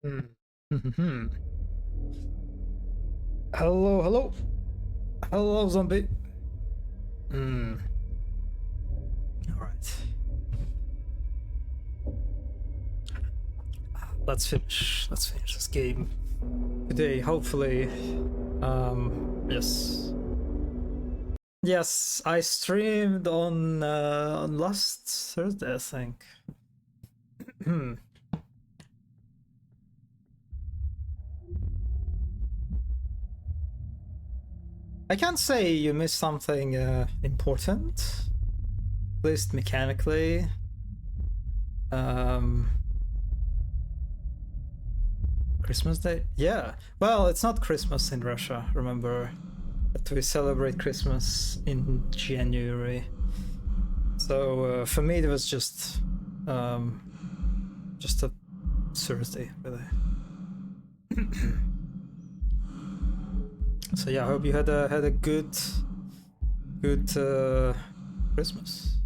Hmm. Hello, hello. Hello, zombie. Alright. Let's finish. Let's finish this game today, hopefully. Yes. Yes, I streamed on last Thursday, I think. I can't say you missed something important, at least mechanically. Christmas Day? Yeah. Well, it's not Christmas in Russia, remember that we celebrate Christmas in January. So for me, it was just a Thursday, really. So yeah, I hope you had a good Christmas.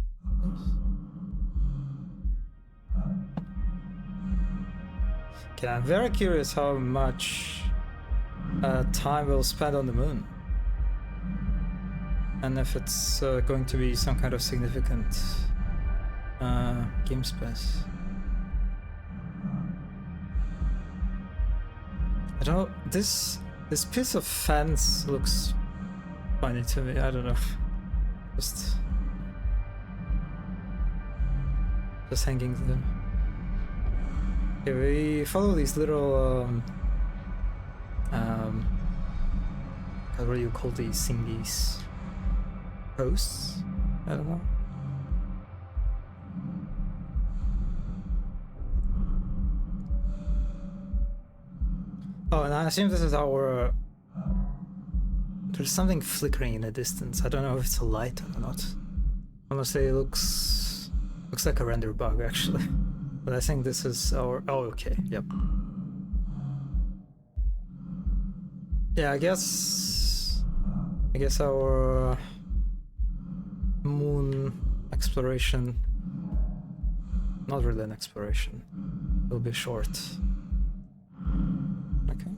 Okay, I'm very curious how much time we'll spend on the moon, and if it's going to be some kind of significant game space. I don't know, this piece of fence looks funny to me. I don't know. Just hanging there. Okay, we follow these little what do you call these thingies? Posts? I don't know. Oh, and I assume this is our there's something flickering in the distance. I don't know if it's a light or not. Honestly, it looks like a render bug actually. But I think this is our... Oh, okay, yep. Yeah, I guess our moon exploration, not really an exploration, will be short. Okay.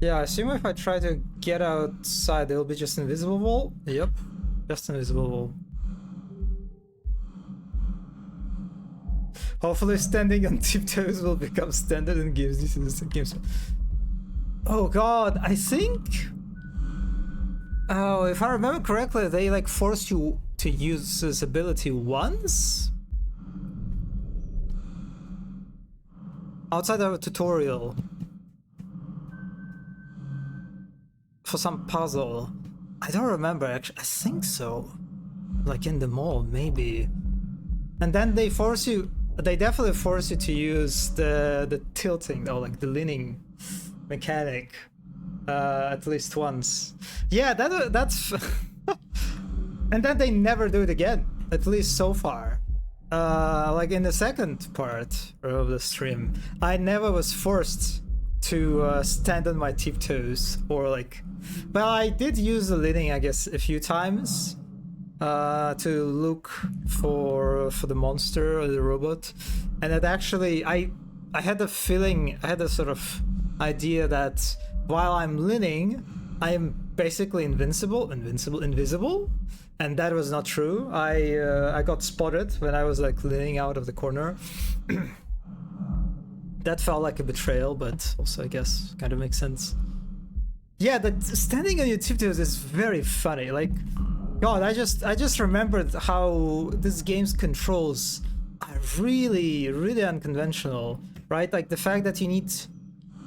Yeah, I assume if I try to get outside, it'll be just invisible wall. Yep, just invisible wall. Hopefully standing on tiptoes will become standard and gives you this games. Oh god, I think... Oh, if I remember correctly, they like force you to use this ability once? Outside of a tutorial. For some puzzle. I don't remember actually. I think so. Like in the mall, maybe. And then they force you... They definitely force you to use the tilting, or like the leaning mechanic at least once. Yeah, that's... And then they never do it again, at least so far. Like in the second part of the stream, I never was forced to stand on my tiptoes or like... Well, I did use the leaning, I guess, a few times to look for the monster or the robot, and it actually I had a feeling, I had a sort of idea that while I'm leaning, I'm basically invisible, and that was not true. I got spotted when I was like leaning out of the corner. That felt like a betrayal, but also I guess kind of makes sense. Yeah, that standing on your tiptoes is very funny. Like, God, I just remembered how this game's controls are really, really unconventional, right? Like the fact that you need...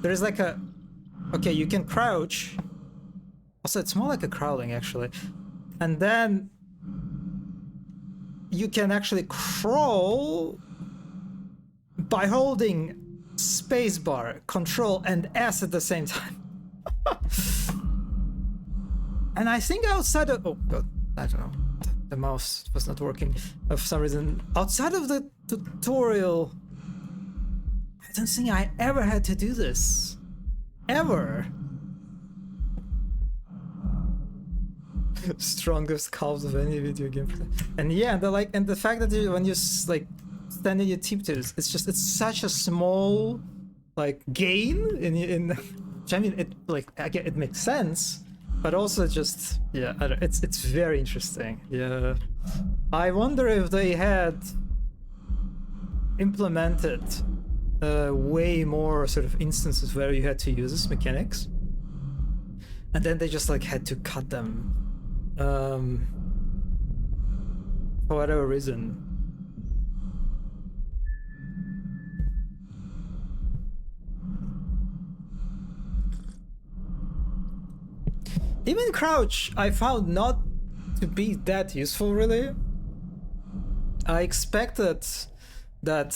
There's like a... Okay, you can crouch. Also, it's more like a crawling, actually. And then you can actually crawl by holding spacebar, control, and S at the same time. And I think outside of... Oh, God, I don't know. The mouse was not working for some reason. Outside of the tutorial, I don't think I ever had to do this. Ever. strongest calves of any video game. And yeah, the fact that when you like stand in your tiptoes, it's such a small like gain in which I mean it like again it makes sense, but also just yeah, I don't, it's very interesting. Yeah, I wonder if they had implemented way more sort of instances where you had to use this mechanics, and then they just like had to cut them for whatever reason. Even crouch I found not to be that useful really. I expected that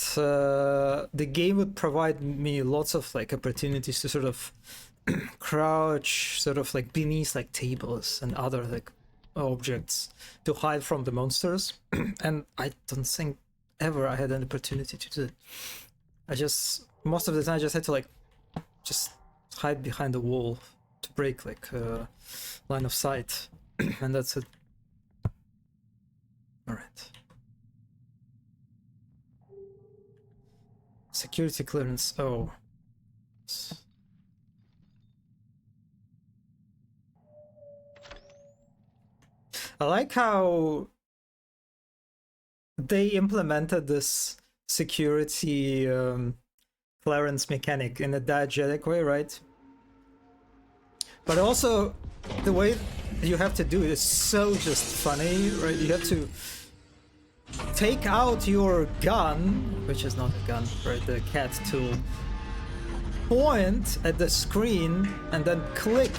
the game would provide me lots of like opportunities to sort of crouch sort of like beneath like tables and other like objects to hide from the monsters. And I don't think ever I had an opportunity to do it. I just most of the time I just had to like just hide behind the wall to break like line of sight. And that's it. All right. Security clearance. Oh. I like how they implemented this security clearance mechanic in a diegetic way, right? But also the way you have to do it is so just funny, right? You have to take out your gun, which is not a gun, right? The cat tool. Point at the screen and then click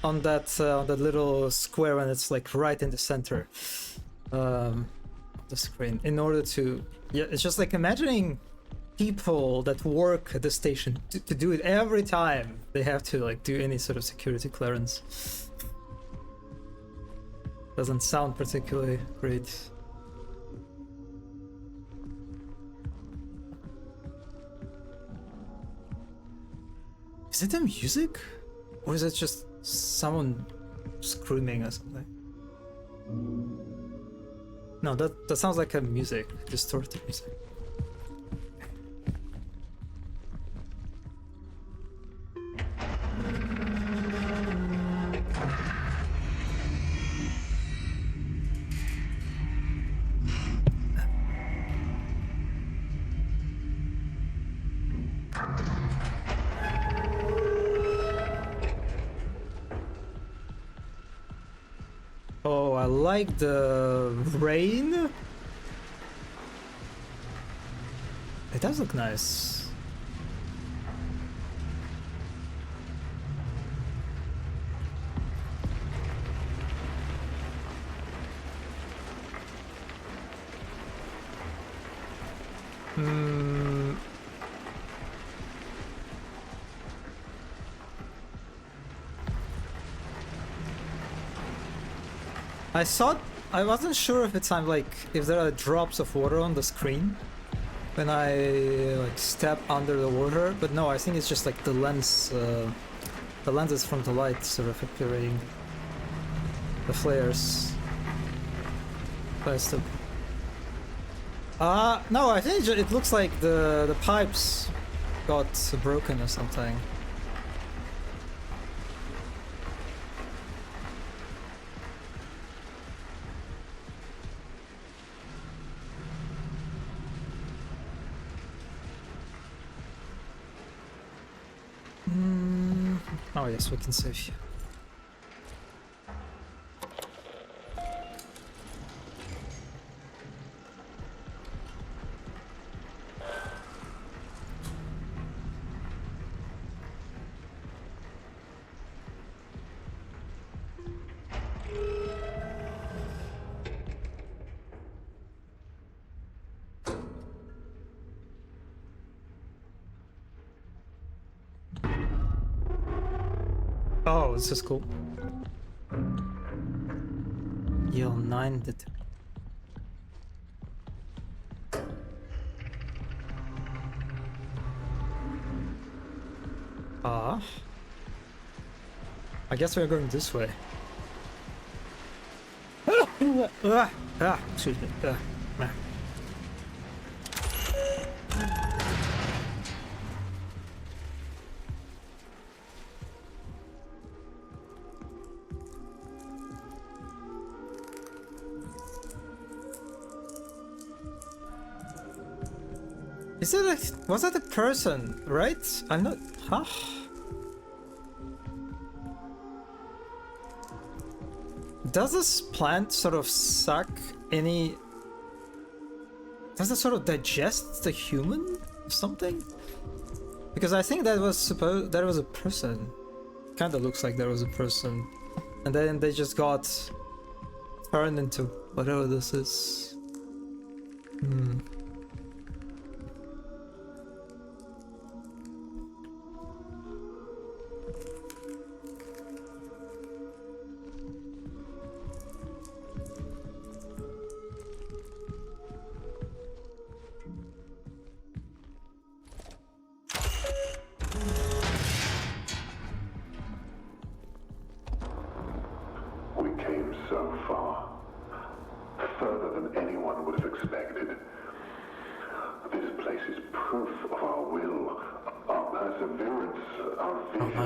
on that little square when it's like right in the center of the screen in order to yeah, it's just like imagining people that work at the station to do it every time they have to like do any sort of security clearance. Doesn't sound particularly great. Is it the music? Or is it just someone screaming or something? No, that sounds like a music, distorted music. Oh, I like the rain. It does look nice. I wasn't sure if it's like if there are drops of water on the screen when I like step under the water, but no, I think it's just like the lenses from the light sort of activating the flares. But still, no, I think it looks like the pipes got broken or something. Oh yes, we can save you. Oh, this is cool. EL9 detect. I guess we're going this way. Excuse me. Is it a, was that a person, right? I'm not, huh? Does this plant sort of suck any... Does it sort of digest the human or something? Because I think that was supposed... that was a person. Kinda looks like there was a person. And then they just got turned into whatever this is. Hmm.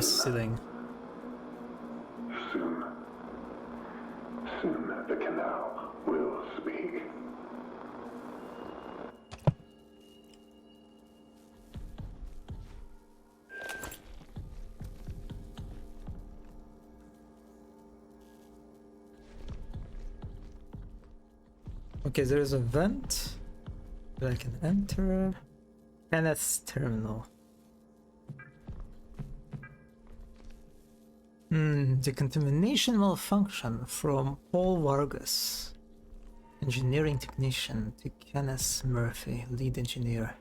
Ceiling. Soon the canal will speak. Okay, there is a vent that I can enter. Kenneth's terminal. Decontamination malfunction from Paul Vargas, engineering technician, to Kenneth Murphy, lead engineer.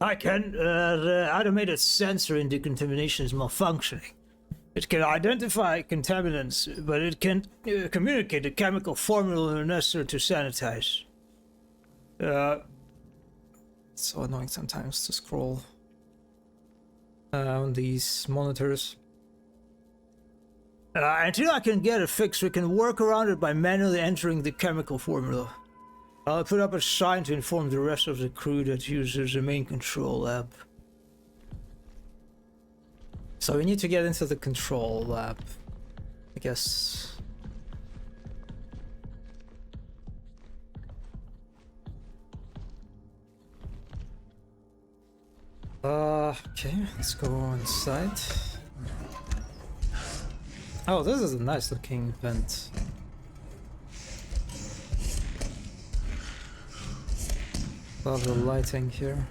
I can, the automated sensor in decontamination is malfunctioning. It can identify contaminants, but it can't communicate the chemical formula necessary to sanitize. It's so annoying sometimes to scroll on these monitors. Until I can get it fixed, we can work around it by manually entering the chemical formula. I'll put up a sign to inform the rest of the crew that uses the main control lab. So we need to get into the control lab, I guess. Okay, let's go inside. Oh, this is a nice looking vent. Love the lighting here.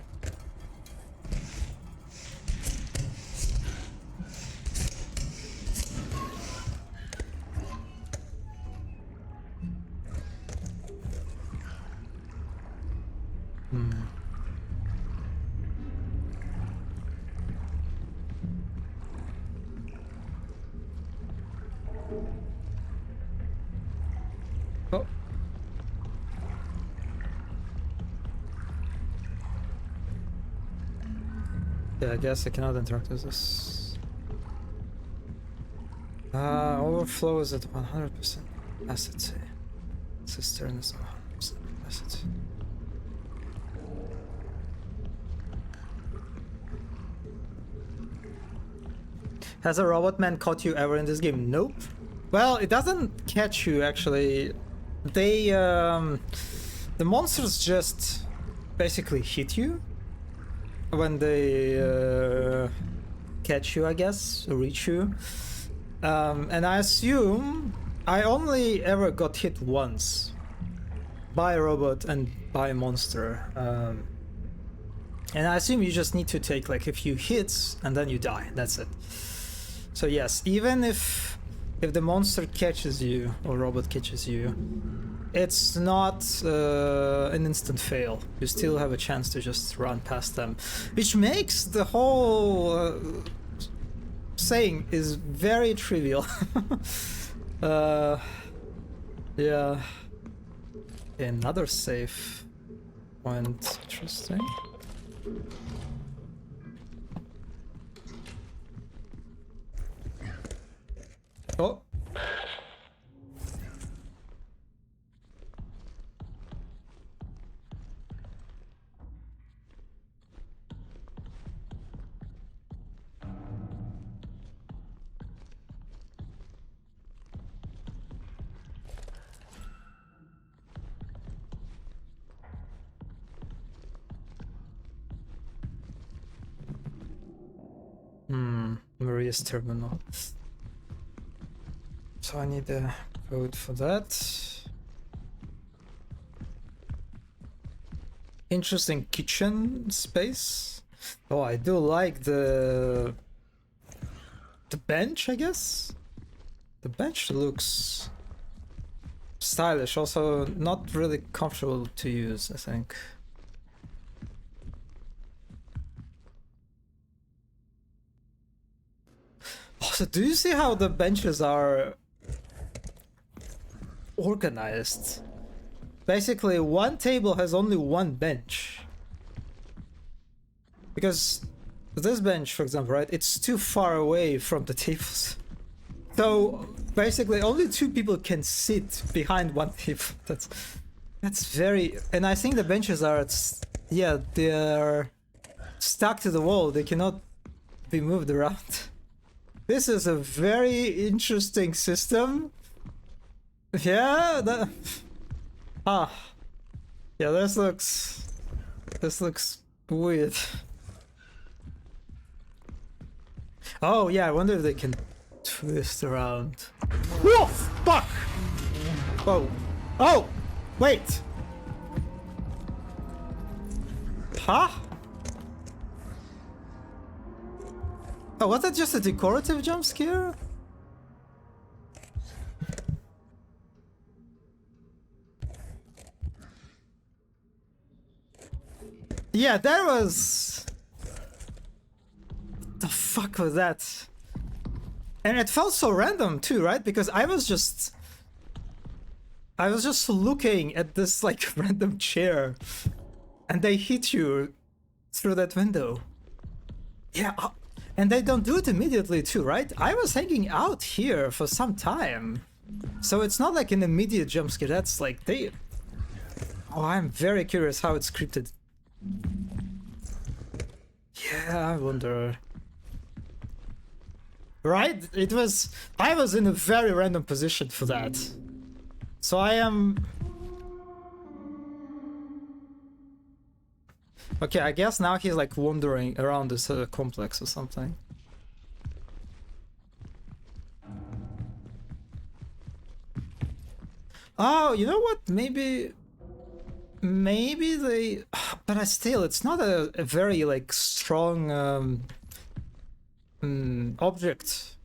Oh. Yeah, I guess I cannot interact with this. Overflow is at 100% capacity. Cistern is 100% capacity. Has a robot man caught you ever in this game? Nope. Well, it doesn't catch you actually. They, the monsters just basically hit you when they catch you, I guess, or reach you. And I assume I only ever got hit once by a robot and by a monster. And I assume you just need to take like a few hits and then you die. That's it. So yes, even if the monster catches you or robot catches you, it's not an instant fail. You still have a chance to just run past them, which makes the whole saying is very trivial. Yeah. Another save point. Interesting. Oh. various terminal. So I need a code for that. Interesting kitchen space. Oh, I do like the bench, I guess. The bench looks stylish, also not really comfortable to use, I think. Also, do you see how the benches are organized? Basically, one table has only one bench. Because this bench, for example, right, it's too far away from the tables. So basically, only two people can sit behind one table. That's very... And I think the benches are... Yeah, they're stuck to the wall. They cannot be moved around. This is a very interesting system. Yeah, that... Ah. Yeah, this looks weird. Oh yeah, I wonder if they can twist around. Whoa, fuck! Whoa. Oh! Wait! Huh? Oh, was that just a decorative jump scare? Yeah, that was... What the fuck was that? And it felt so random too, right? Because I was just looking at this like random chair and they hit you through that window. Yeah, and they don't do it immediately too, right? I was hanging out here for some time. So it's not like an immediate jump scare. That's like they... Oh, I'm very curious how it's scripted. Yeah, I wonder. Right? It was... I was in a very random position for that. So I am... Okay, I guess now he's like wandering around this complex or something. Oh, you know what? Maybe they... But still, it's not a very like strong object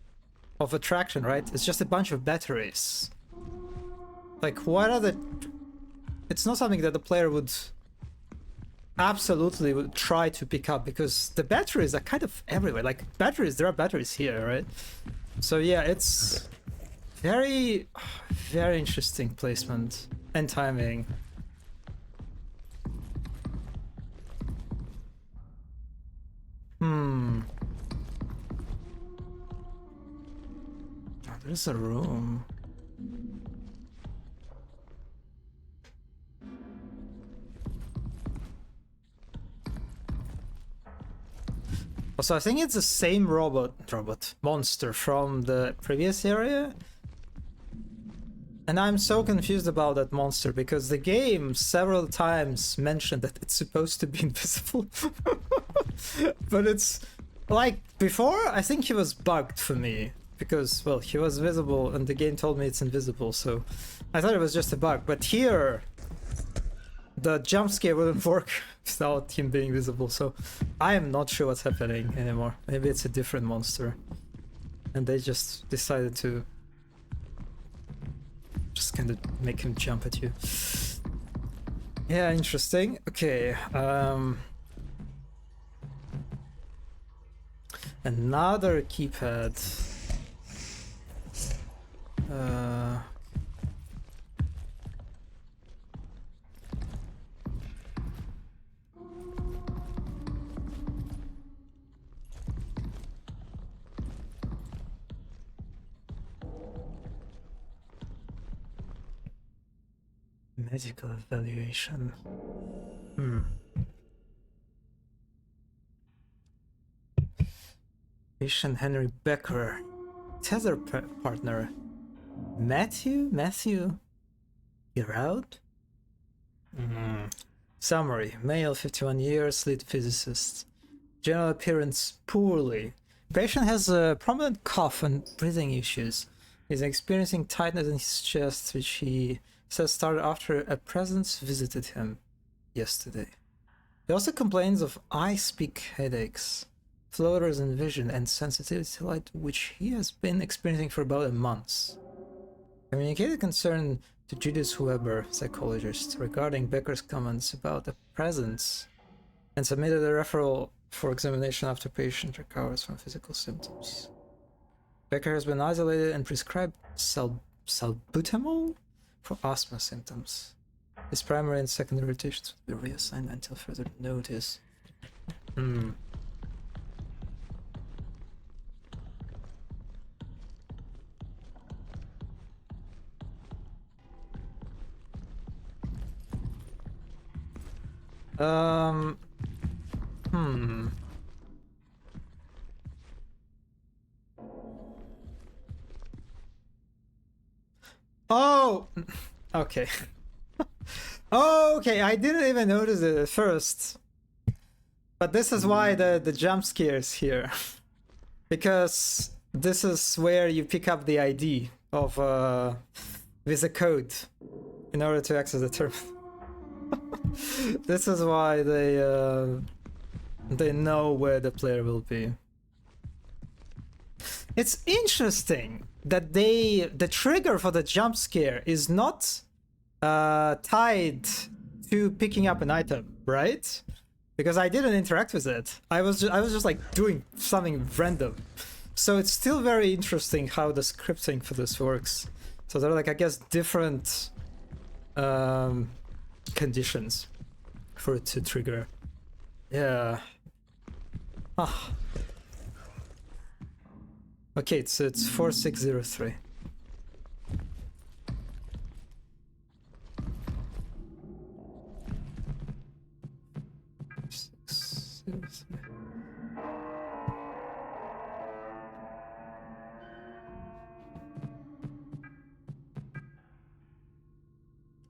of attraction, right? It's just a bunch of batteries. Like, what are the... It's not something that the player would absolutely would try to pick up, because the batteries are kind of everywhere. Like, batteries, there are batteries here, right? So yeah, it's very, very interesting placement and timing. Oh, there's a room. So I think it's the same monster from the previous area. And I'm so confused about that monster because the game several times mentioned that it's supposed to be invisible. But it's like before, I think he was bugged for me because, well, he was visible and the game told me it's invisible. So I thought it was just a bug. But here, the jump scare wouldn't work without him being visible, so I am not sure what's happening anymore. Maybe it's a different monster and they just decided to just kind of make him jump at you. Yeah, interesting. Okay, another keypad. Medical evaluation. Patient Henry Becker. Tether partner. Matthew? You're out? Summary. Male, 51 years, lead physicist. General appearance, poorly. Patient has a prominent cough and breathing issues. He's experiencing tightness in his chest, which he says started after a presence visited him yesterday. He also complains of eye-speak headaches, floaters in vision, and sensitivity to light, which he has been experiencing for about a month. Communicated concern to Judith Weber, psychologist, regarding Becker's comments about the presence, and submitted a referral for examination after patient recovers from physical symptoms. Becker has been isolated and prescribed salbutamol for asthma symptoms. His primary and secondary rotations will be reassigned until further notice. Oh, okay. Okay, I didn't even notice it at first. But this is why the jump scares here. Because this is where you pick up the ID of with a code in order to access the terminal. This is why they know where the player will be. It's interesting that the trigger for the jump scare is not tied to picking up an item, right? Because I didn't interact with it. I was just like doing something random. So it's still very interesting how the scripting for this works. So there are like, I guess, different conditions for it to trigger. Yeah. Ah. Okay, so it's 4603.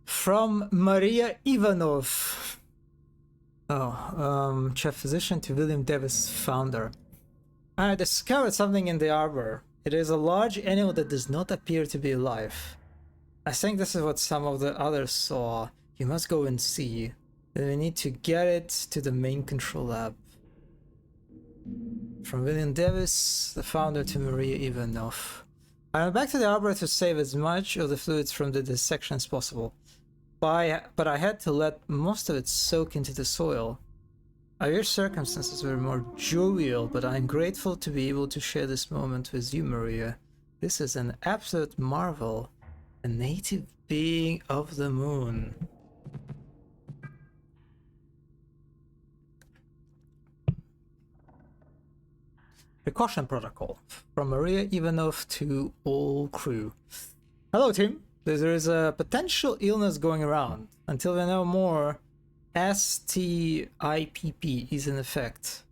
From Maria Ivanov. Oh, chef physician to William Davis, founder. I discovered something in the arbor. It is a large animal that does not appear to be alive. I think this is what some of the others saw. You must go and see. Then we need to get it to the main control lab. From William Davis, the founder, to Maria Ivanov. I went back to the arbor to save as much of the fluids from the dissection as possible. But I had to let most of it soak into the soil. I wish circumstances were more jovial, but I'm grateful to be able to share this moment with you, Maria. This is an absolute marvel. A native being of the moon. Precaution protocol. From Maria Ivanov to all crew. Hello, team. There is a potential illness going around. Until we know more, STIPP is in effect.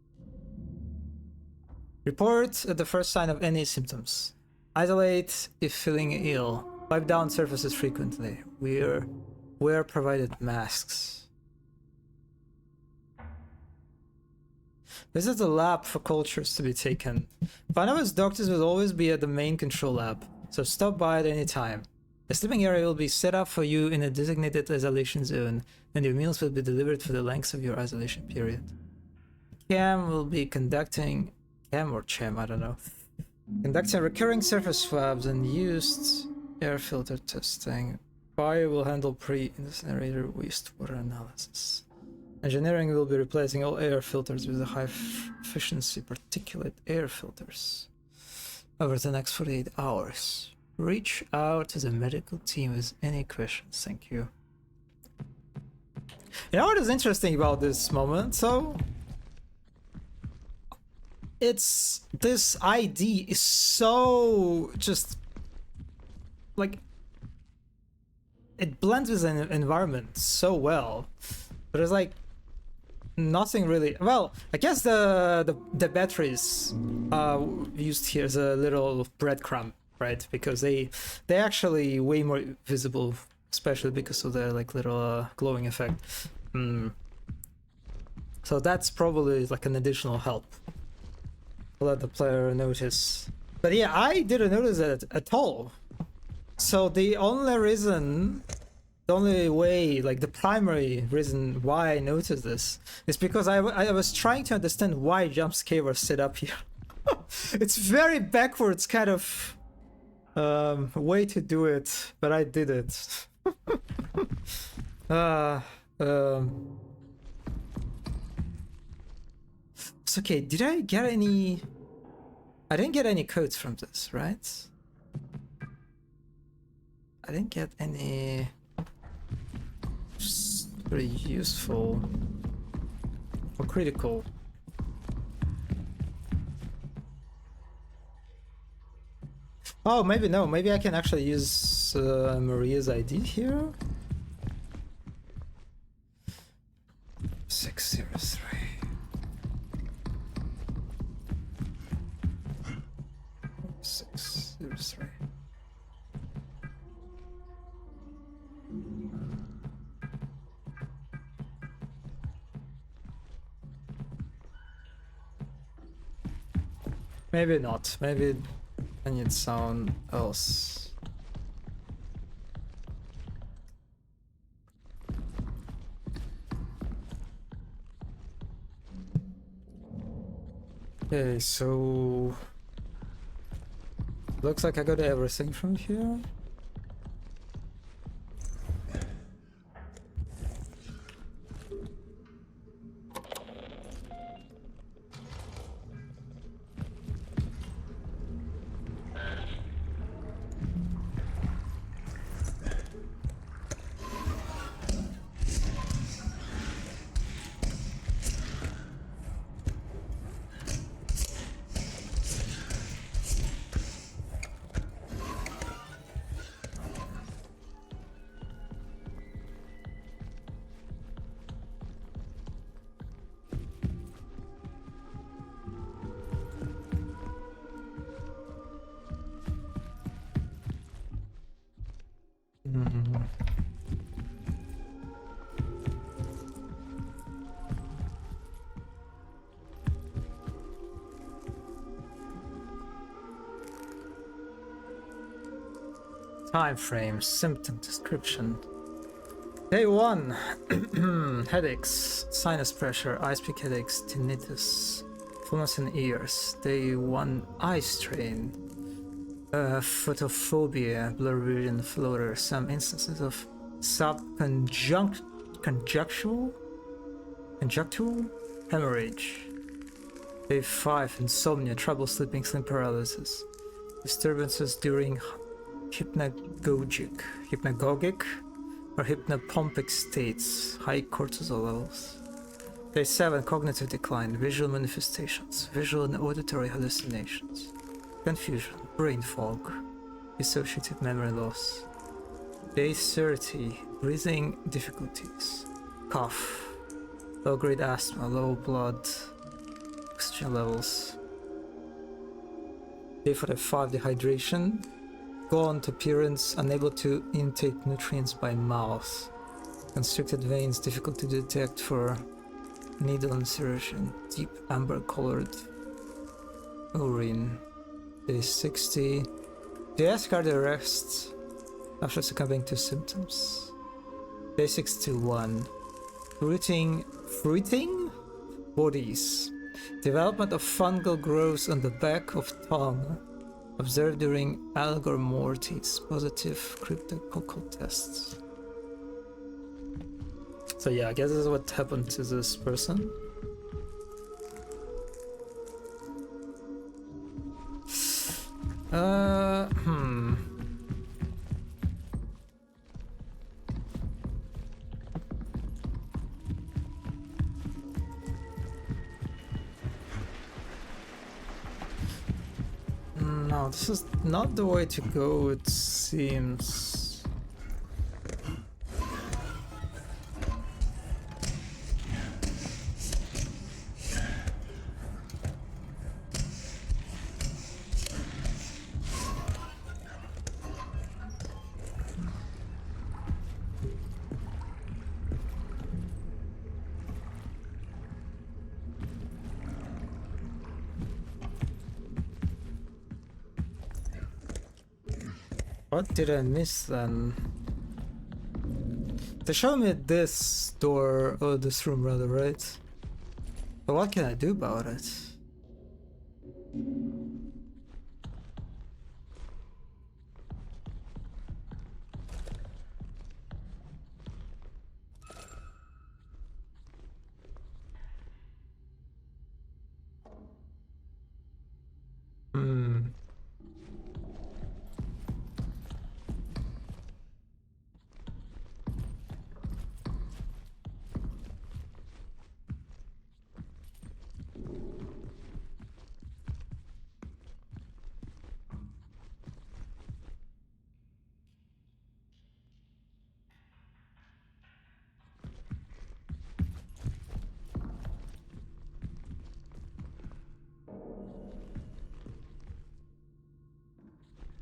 Report at the first sign of any symptoms. Isolate if feeling ill. Wipe down surfaces frequently. Wear provided masks. Visit the lab for cultures to be taken. Vanova's doctors will always be at the main control lab, so stop by at any time. A sleeping area will be set up for you in a designated isolation zone, and your meals will be delivered for the length of your isolation period. Cam will be conducting... Cam or Cham, I don't know. Conducting recurring surface swabs and used air filter testing. Bio will handle pre-incinerator wastewater analysis. Engineering will be replacing all air filters with the high-efficiency particulate air filters over the next 48 hours. Reach out to the medical team with any questions. Thank you. You know what is interesting about this moment? So, it's this ID is so just like it blends with an environment so well. But it's like nothing really. Well, I guess the batteries used here is a little breadcrumb. Right, because they actually way more visible, especially because of their like little glowing effect. So that's probably like an additional help. let the player notice. But yeah, I didn't notice it at all. So the only way, like the primary reason why I noticed this is because I was trying to understand why jump scare was set up here. It's very backwards kind of way to do it, but I did it. It's okay. Did I get any? I didn't get any codes from this, right? I didn't get any very useful or critical. Oh, maybe no. Maybe I can actually use Maria's ID here. 603. 603. Maybe not. Maybe I need someone else. Okay, so looks like I got everything from here. Time frame, symptom description. Day 1. Headaches, sinus pressure, ice pick headaches, tinnitus, fullness in ears. Day 1. Eye strain, photophobia, blurry vision, floater. Some instances of conjunctural hemorrhage. Day 5. Insomnia, trouble sleeping, sleep paralysis, disturbances during hypnagogic or hypnopompic states, high cortisol levels. Day 7. Cognitive decline, visual manifestations, visual and auditory hallucinations, confusion, brain fog, dissociative memory loss. Day 30. Breathing difficulties, cough, low-grade asthma, low blood oxygen levels. Day 45. Dehydration, gaunt appearance, unable to intake nutrients by mouth, constricted veins, difficult to detect for needle insertion, deep amber colored urine. Day 60. They ask cardiac arrest after succumbing to symptoms. Day 61. Fruiting bodies, development of fungal growths on the back of tongue, observed during Algor mortis, positive cryptococcal tests. So yeah, I guess this is what happened to this person. No, this is not the way to go, it seems. What did I miss then? They showed me this door, or this room rather, right? But what can I do about it? Hmm.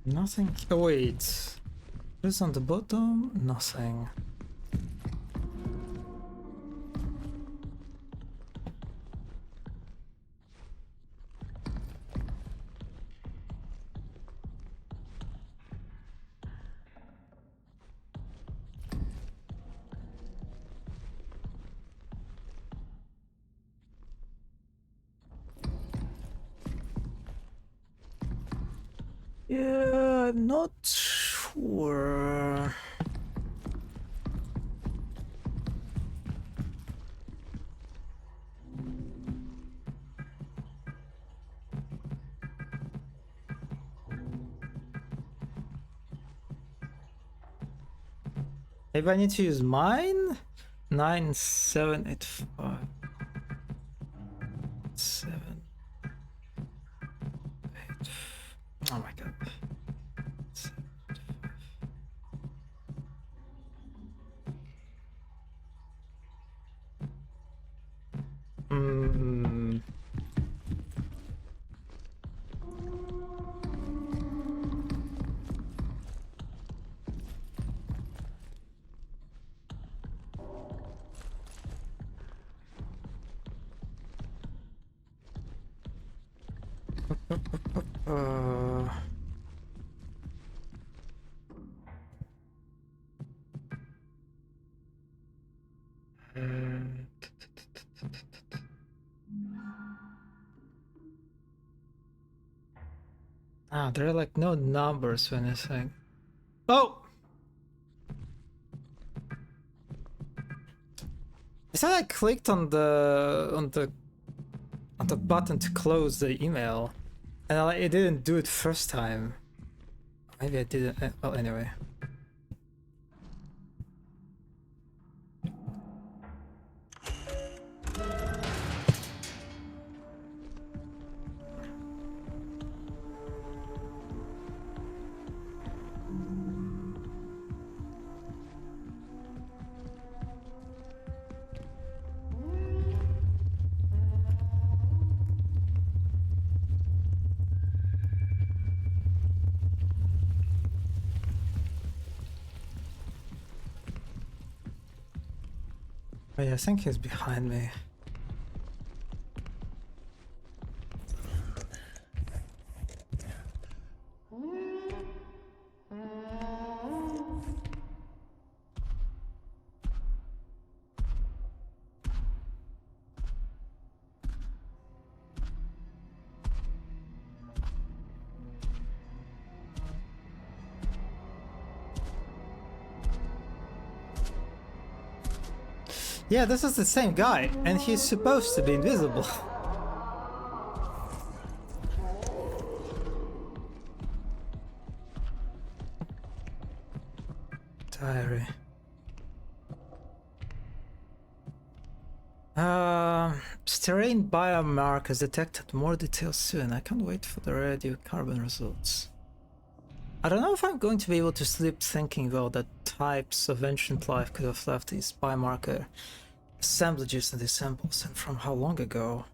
Nothing. Oh, wait. What's on the bottom? Nothing. Yeah, I'm not sure. Maybe I need to use mine? 9785. 7. 8. Oh my god. 7, 5. Uh, there are like no numbers when it's like. Oh! I thought I clicked on the button to close the email, and it didn't do it first time. Maybe I didn't. Well, anyway. Oh yeah, I think he's behind me. Yeah, this is the same guy, and he's supposed to be invisible. Diary. Sterane biomarkers detected. More details soon. I can't wait for the radiocarbon results. I don't know if I'm going to be able to sleep thinking about the types of ancient life could have left these biomarker assemblages in these samples, and from how long ago.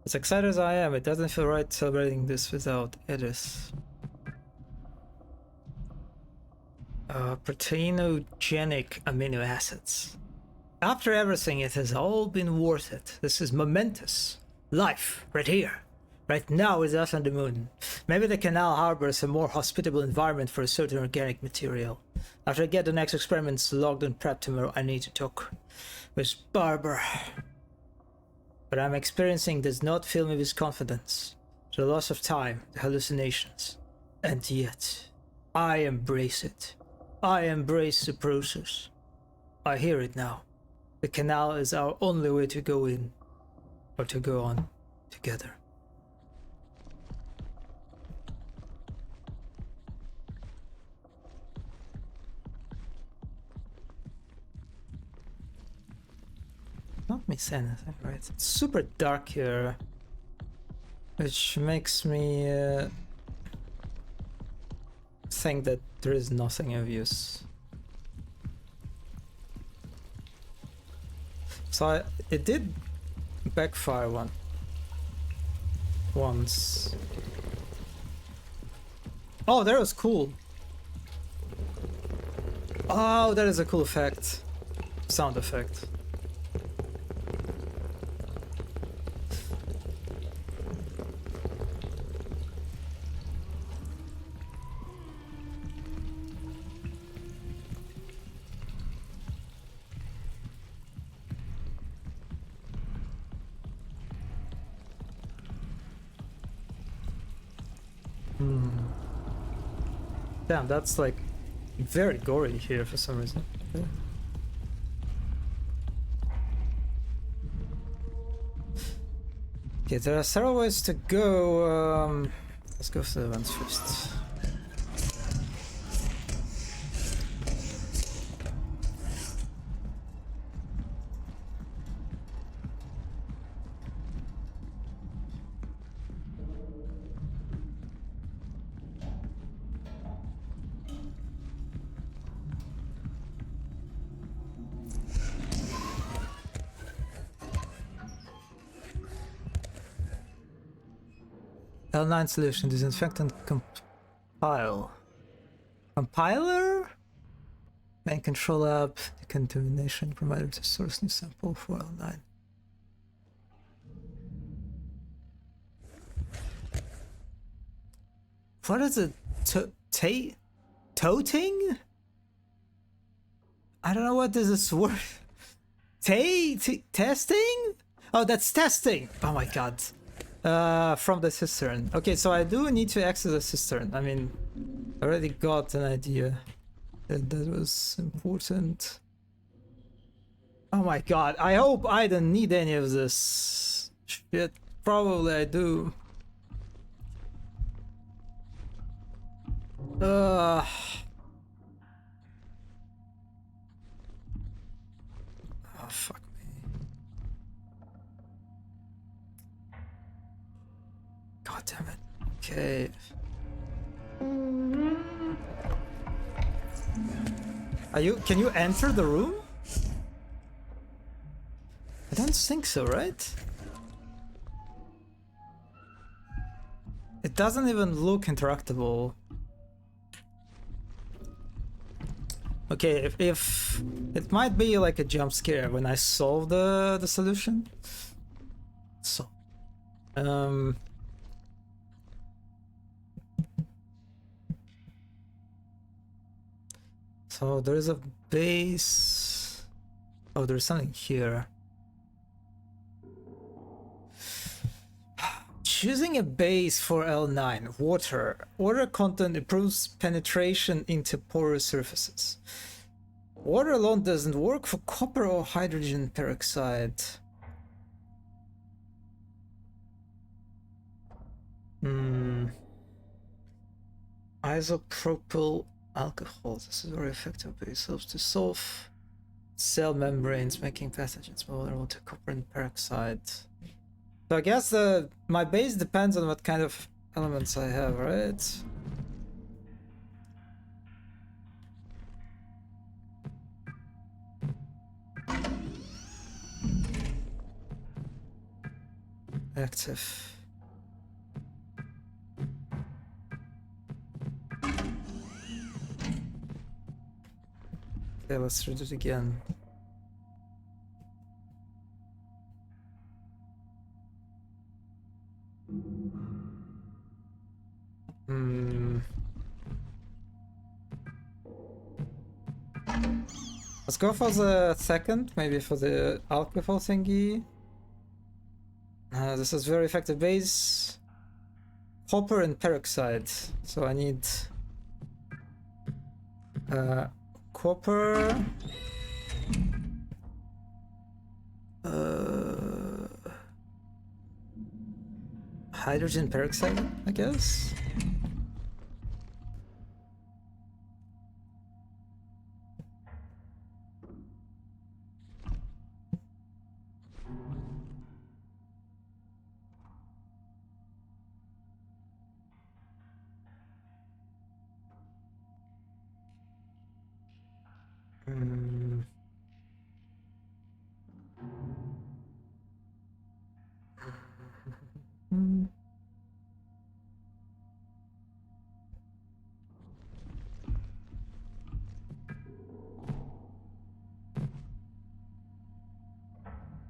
As excited as I am, it doesn't feel right celebrating this without Edith. Proteinogenic amino acids. After everything, it has all been worth it. This is momentous. Life, right here. Right now is us on the moon. Maybe the canal harbors a more hospitable environment for a certain organic material. After I get the next experiments logged and prepped tomorrow, I need to talk with Barber. What I'm experiencing does not fill me with confidence. The loss of time, the hallucinations. And yet, I embrace it. I embrace the process. I hear it now. The canal is our only way to go in, or to go on together. Not miss anything, right? It's super dark here, which makes me think that there is nothing of use. So it did backfire once. Oh, that was cool. Oh, that is a cool effect. Sound effect. Damn, that's like very gory here for some reason. Okay. Okay, there are several ways to go. Let's go for the ones first. L9 solution, disinfectant compile. Compiler? Main control app, decontamination provider to source new sample for L9. What is it? Toting? I don't know what this is word. Testing? Oh, that's testing! Oh my god. From the cistern. Okay, so I do need to access the cistern. I mean, I already got an idea that that was important. Oh my god, I hope I don't need any of this shit. Probably I do. Oh, fuck me. God damn it. Okay. Can you enter the room? I don't think so, right? It doesn't even look interactable. Okay, if it might be like a jump scare when I solve the solution. So, so there is a base. Oh, there's something here. Choosing a base for L9, water. Water content improves penetration into porous surfaces. Water alone doesn't work for copper or hydrogen peroxide. Isopropyl alcohol. This is very effective base. Helps to solve cell membranes, making pathogens more vulnerable to copper and peroxide. So I guess my base depends on what kind of elements I have, right? Active. Okay, let's read it again. Hmm. Let's go for the second, maybe for the alcohol thingy. This is very effective base. Copper and peroxide. So I need copper. Hydrogen peroxide, I guess. Hmm.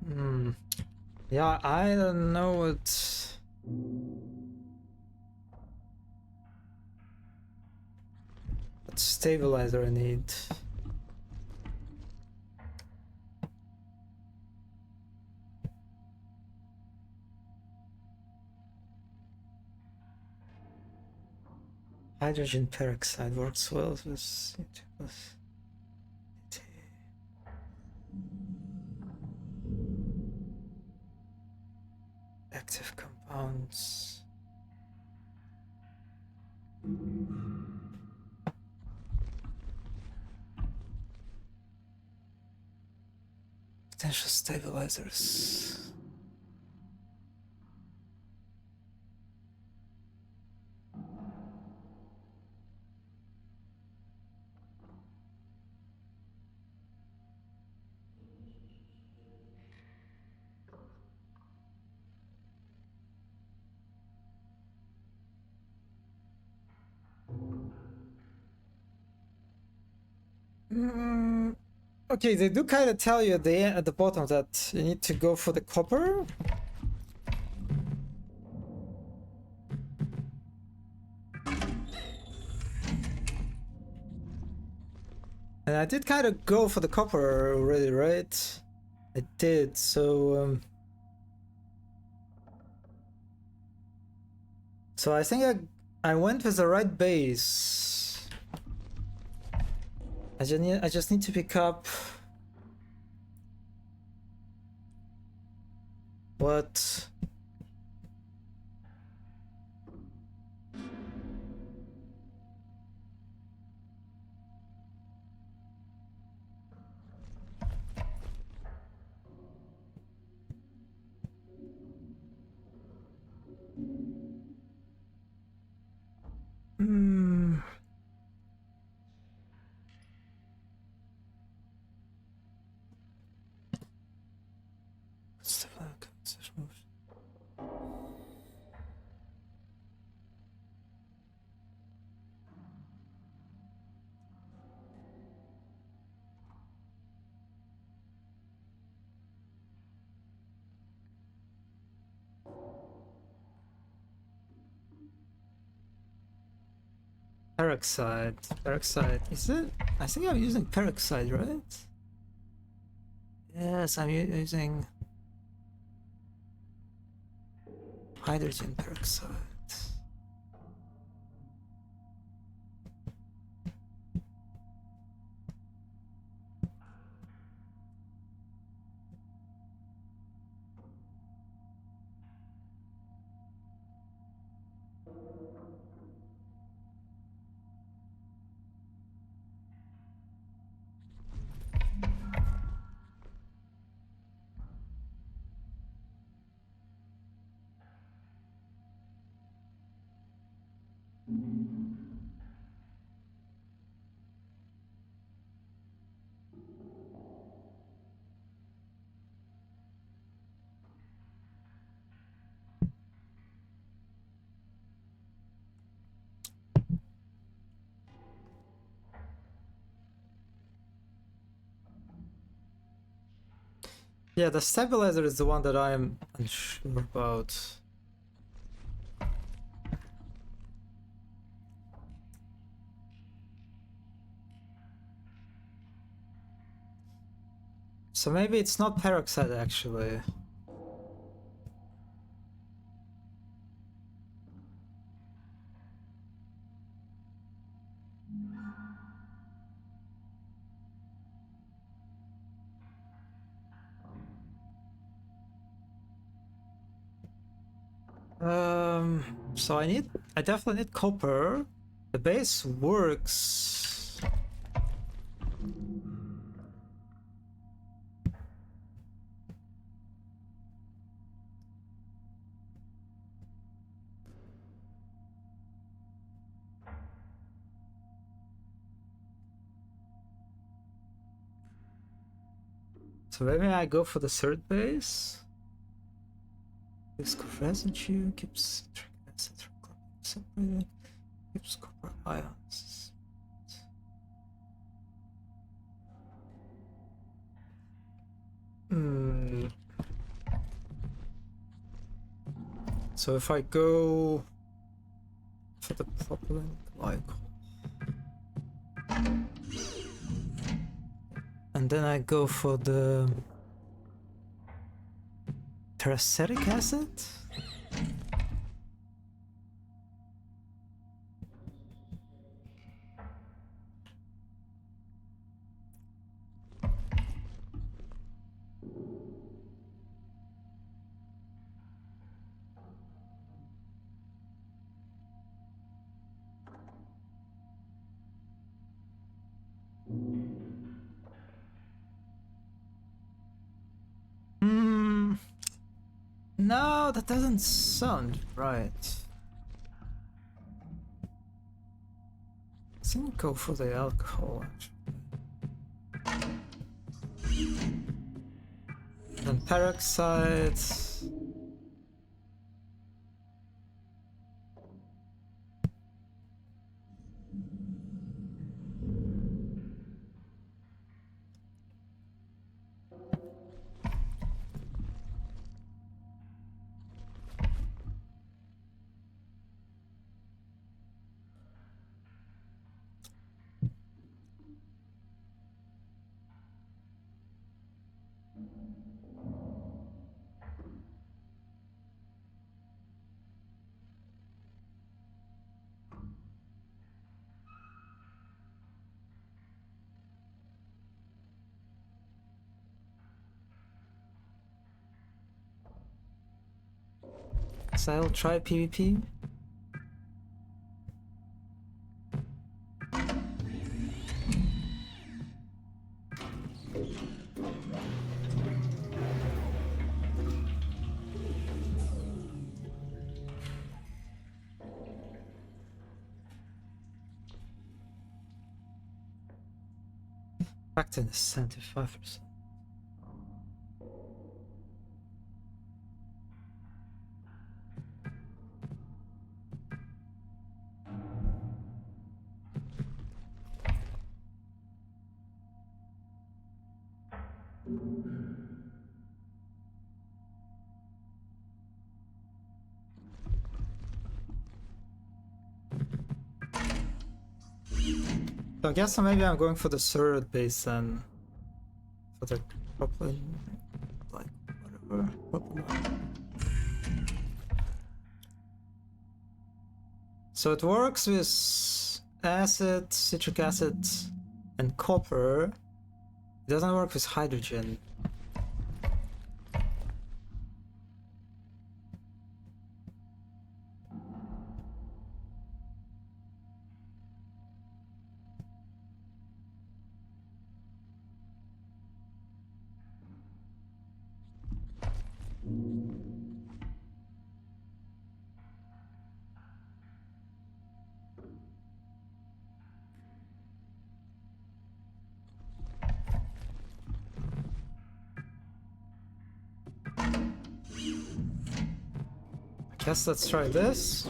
Hmm. Yeah, I don't know what stabilizer I need. Hydrogen peroxide works well with active compounds. Potential stabilizers. Okay, they do kind of tell you at the bottom that you need to go for the copper. And I did kind of go for the copper already, right? I did, so so I think I went with the right base. I just need to pick up what. Hmm. Peroxide. Peroxide. Is it? I think I'm using peroxide, right? Yes, I'm using hydrogen peroxide. Yeah, the stabilizer is the one that I'm unsure about. So maybe it's not peroxide actually. So I definitely need copper. The base works. So maybe I go for the third base. This residue keeps acid separated, keeps copper ions. So if I go for the propylene glycol, and then I go for the terephthalic acid. No, that doesn't sound right. I think go for the alcohol actually. And peroxide. So I'll try PvP. Factor is 75%. So I guess maybe I'm going for the third base then. For the propylene, like whatever. Propylene. So it works with acid, citric acid, and copper. It doesn't work with hydrogen. I guess let's try this.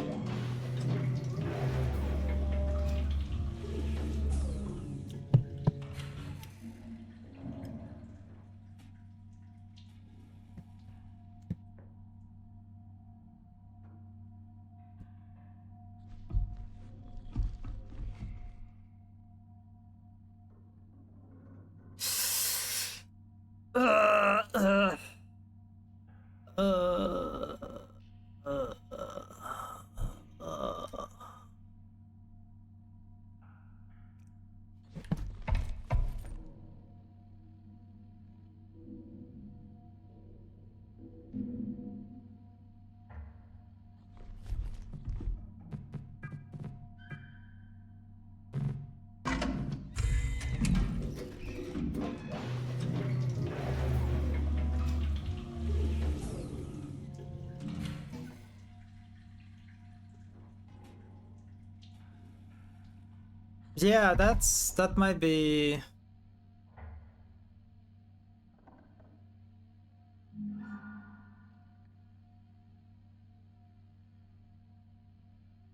Yeah, that might be.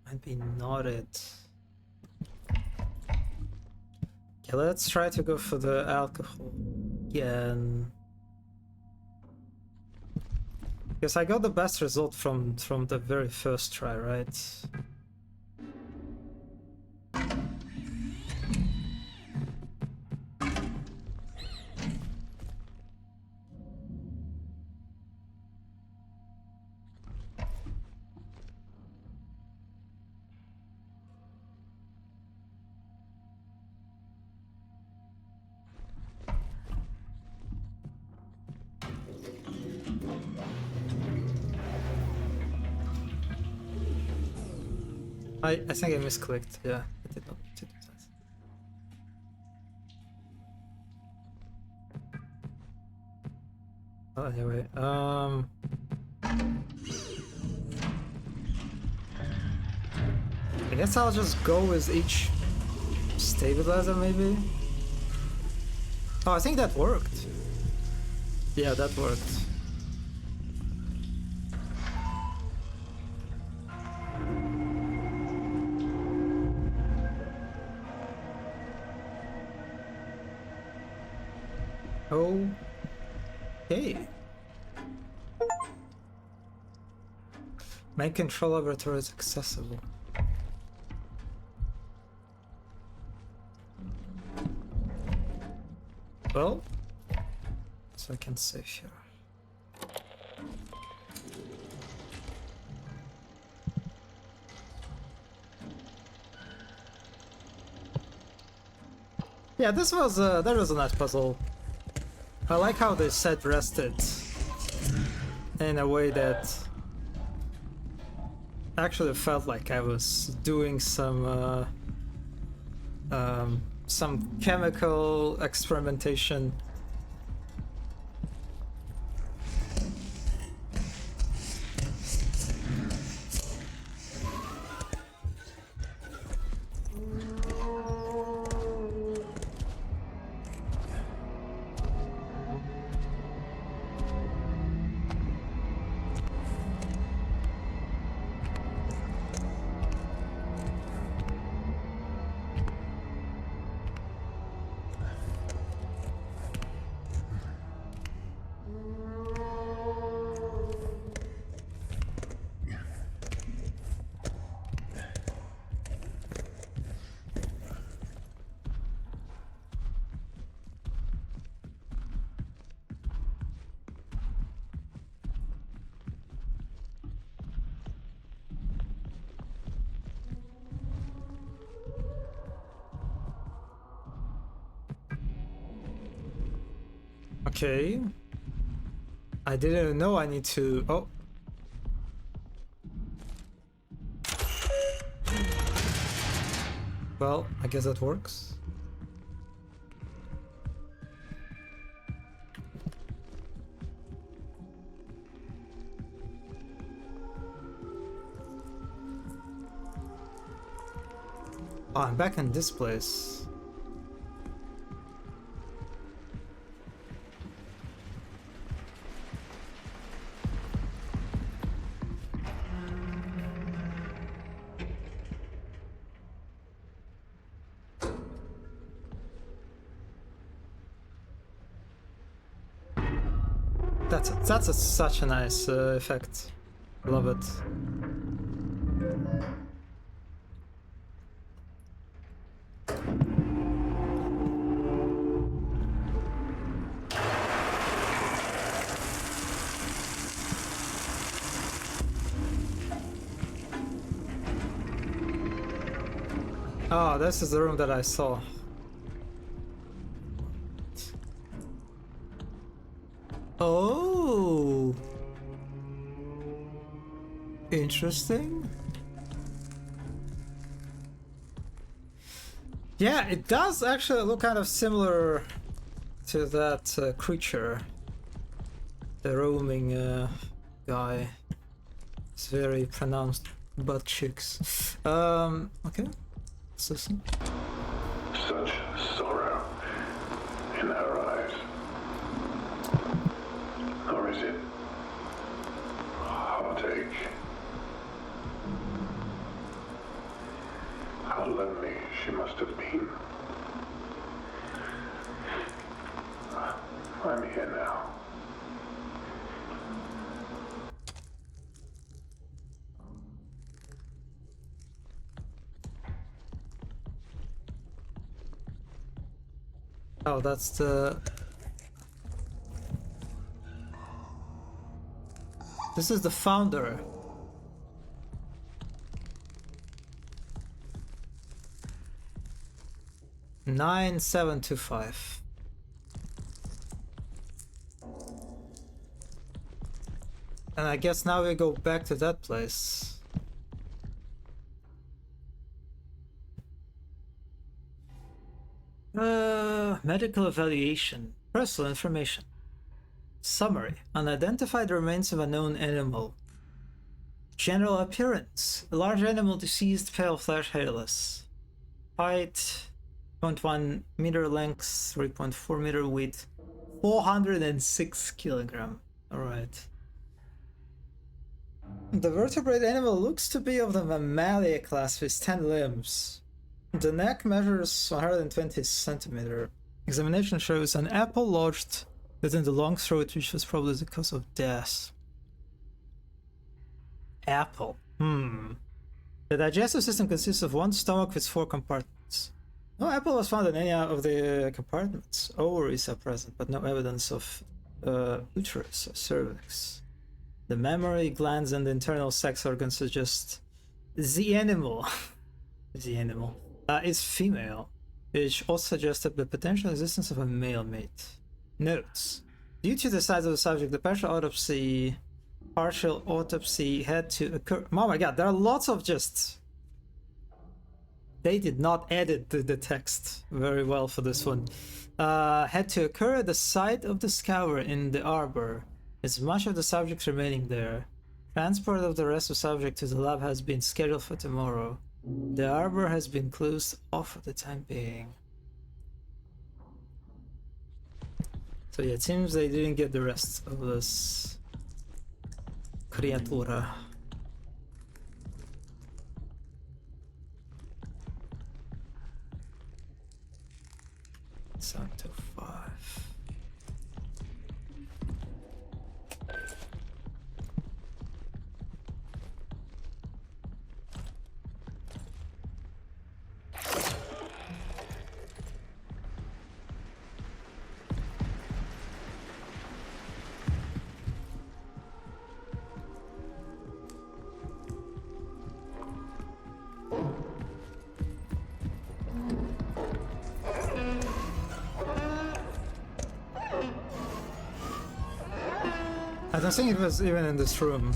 Might be not it. Okay, let's try to go for the alcohol again. Because I got the best result from the very first try, right? I think I misclicked. Yeah, I did not need to do that. Oh, anyway, I guess I'll just go with each stabilizer, maybe. Oh, I think that worked. Yeah, that worked. Okay. Main control laboratory is accessible. Well, so I can save here. Yeah, this was that was a nice puzzle. I like how they set rested in a way that actually felt like I was doing some chemical experimentation. Okay. I didn't know I need to... Oh. Well, I guess that works. Oh, I'm back in this place. That's such a nice effect. Love it. Oh, this is the room that I saw. Oh, interesting. Yeah, it does actually look kind of similar to that creature, the roaming guy. It's very pronounced butt cheeks. Okay, let's listen. such sorrow in her eyes. Or is it heartache? How lonely she must have been. I'm here now. Oh, that's the... This is the founder. $9,725. And I guess now we go back to that place. Medical evaluation. Personal information. Summary. Unidentified remains of a known animal. General appearance. A large animal deceased, pale flesh, hairless. Height 0.1 meter, length 3.4 meter, weight 406 kilogram. Alright. The vertebrate animal looks to be of the mammalia class with 10 limbs. The neck measures 120 centimeter. Examination shows an apple lodged within the long throat, which was probably the cause of death. Apple. The digestive system consists of one stomach with 4 compartments. No apple was found in any of the compartments. Ovaries are present, but no evidence of uterus or cervix. The mammary glands and the internal sex organs suggest the animal is female, which also suggested the potential existence of a male mate. Notes. Due to the size of the subject, the partial autopsy had to occur. Oh my god, there are lots of just... They did not edit the text very well for this one. Had to occur at the site of the scour in the arbor. As much of the subject remaining there. Transport of the rest of the subject to the lab has been scheduled for tomorrow. The arbor has been closed off for the time being. So yeah, it seems they didn't get the rest of this criatura. Santo 5. I don't think it was even in this room.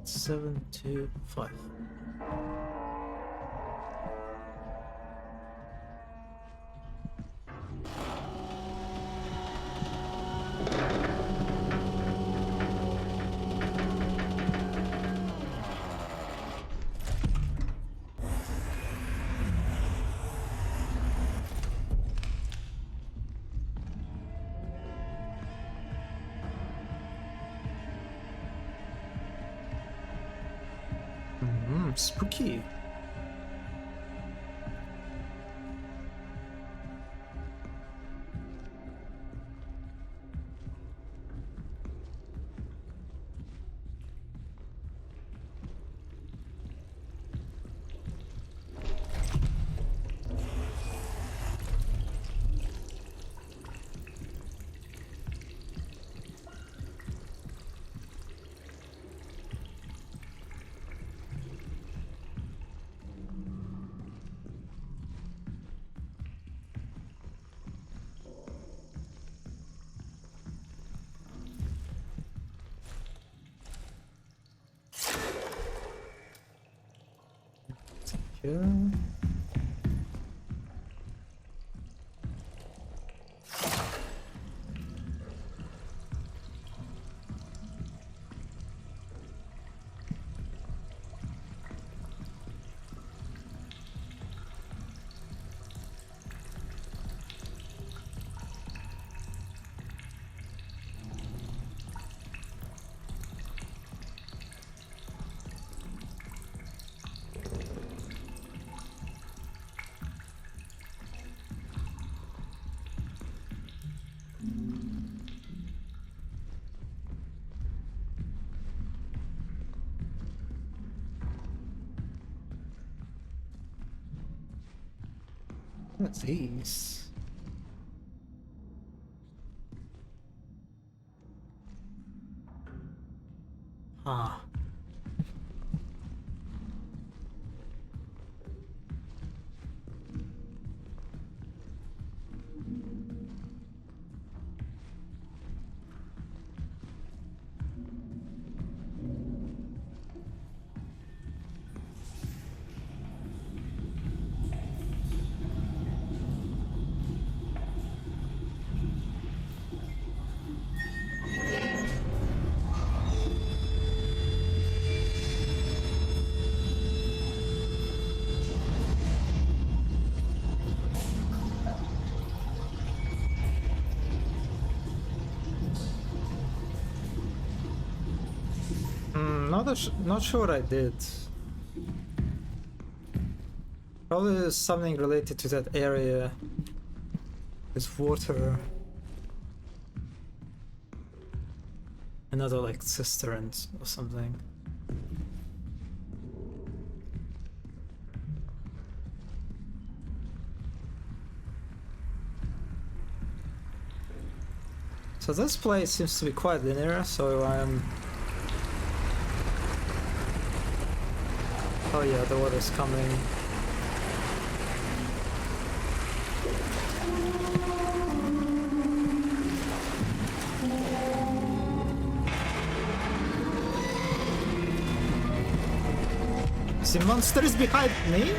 Seven, 2, 5. Spooky. Yeah. What's these? Ah. Not sure what I did. Probably something related to that area. With water. Another like cistern or something. So this place seems to be quite linear, so I'm... Oh yeah, the water's coming. The monster is behind me?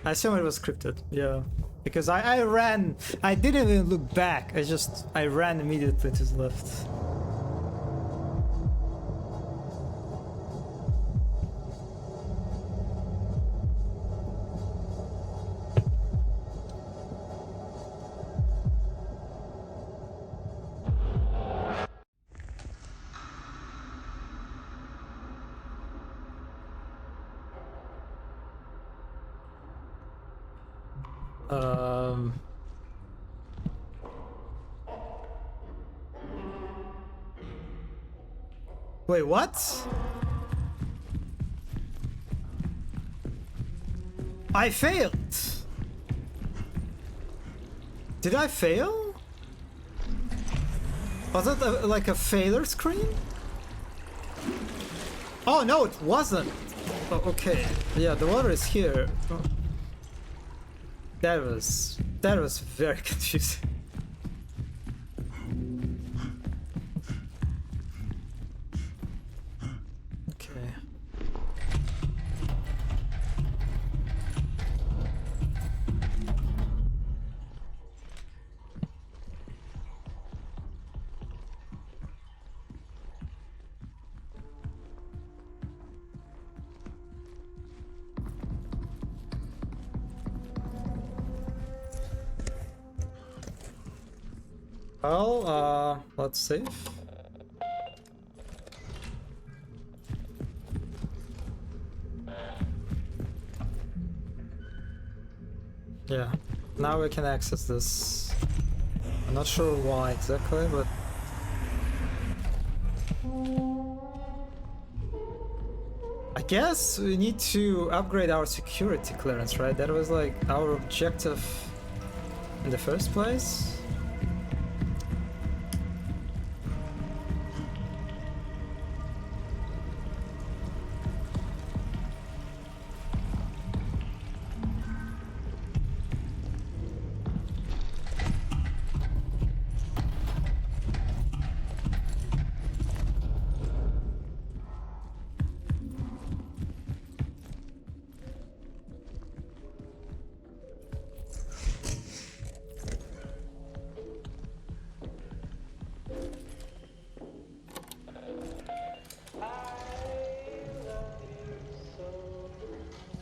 I assume it was scripted, yeah. Because I ran, I didn't even look back, I ran immediately to the left. Wait, what? I failed. Did I fail? Was that like a failure screen? Oh no, it wasn't. Oh, okay. Yeah, the water is here. Oh. That was very confusing. Okay. Well, let's save. Yeah, now we can access this. I'm not sure why exactly, but... I guess we need to upgrade our security clearance, right? That was like our objective in the first place.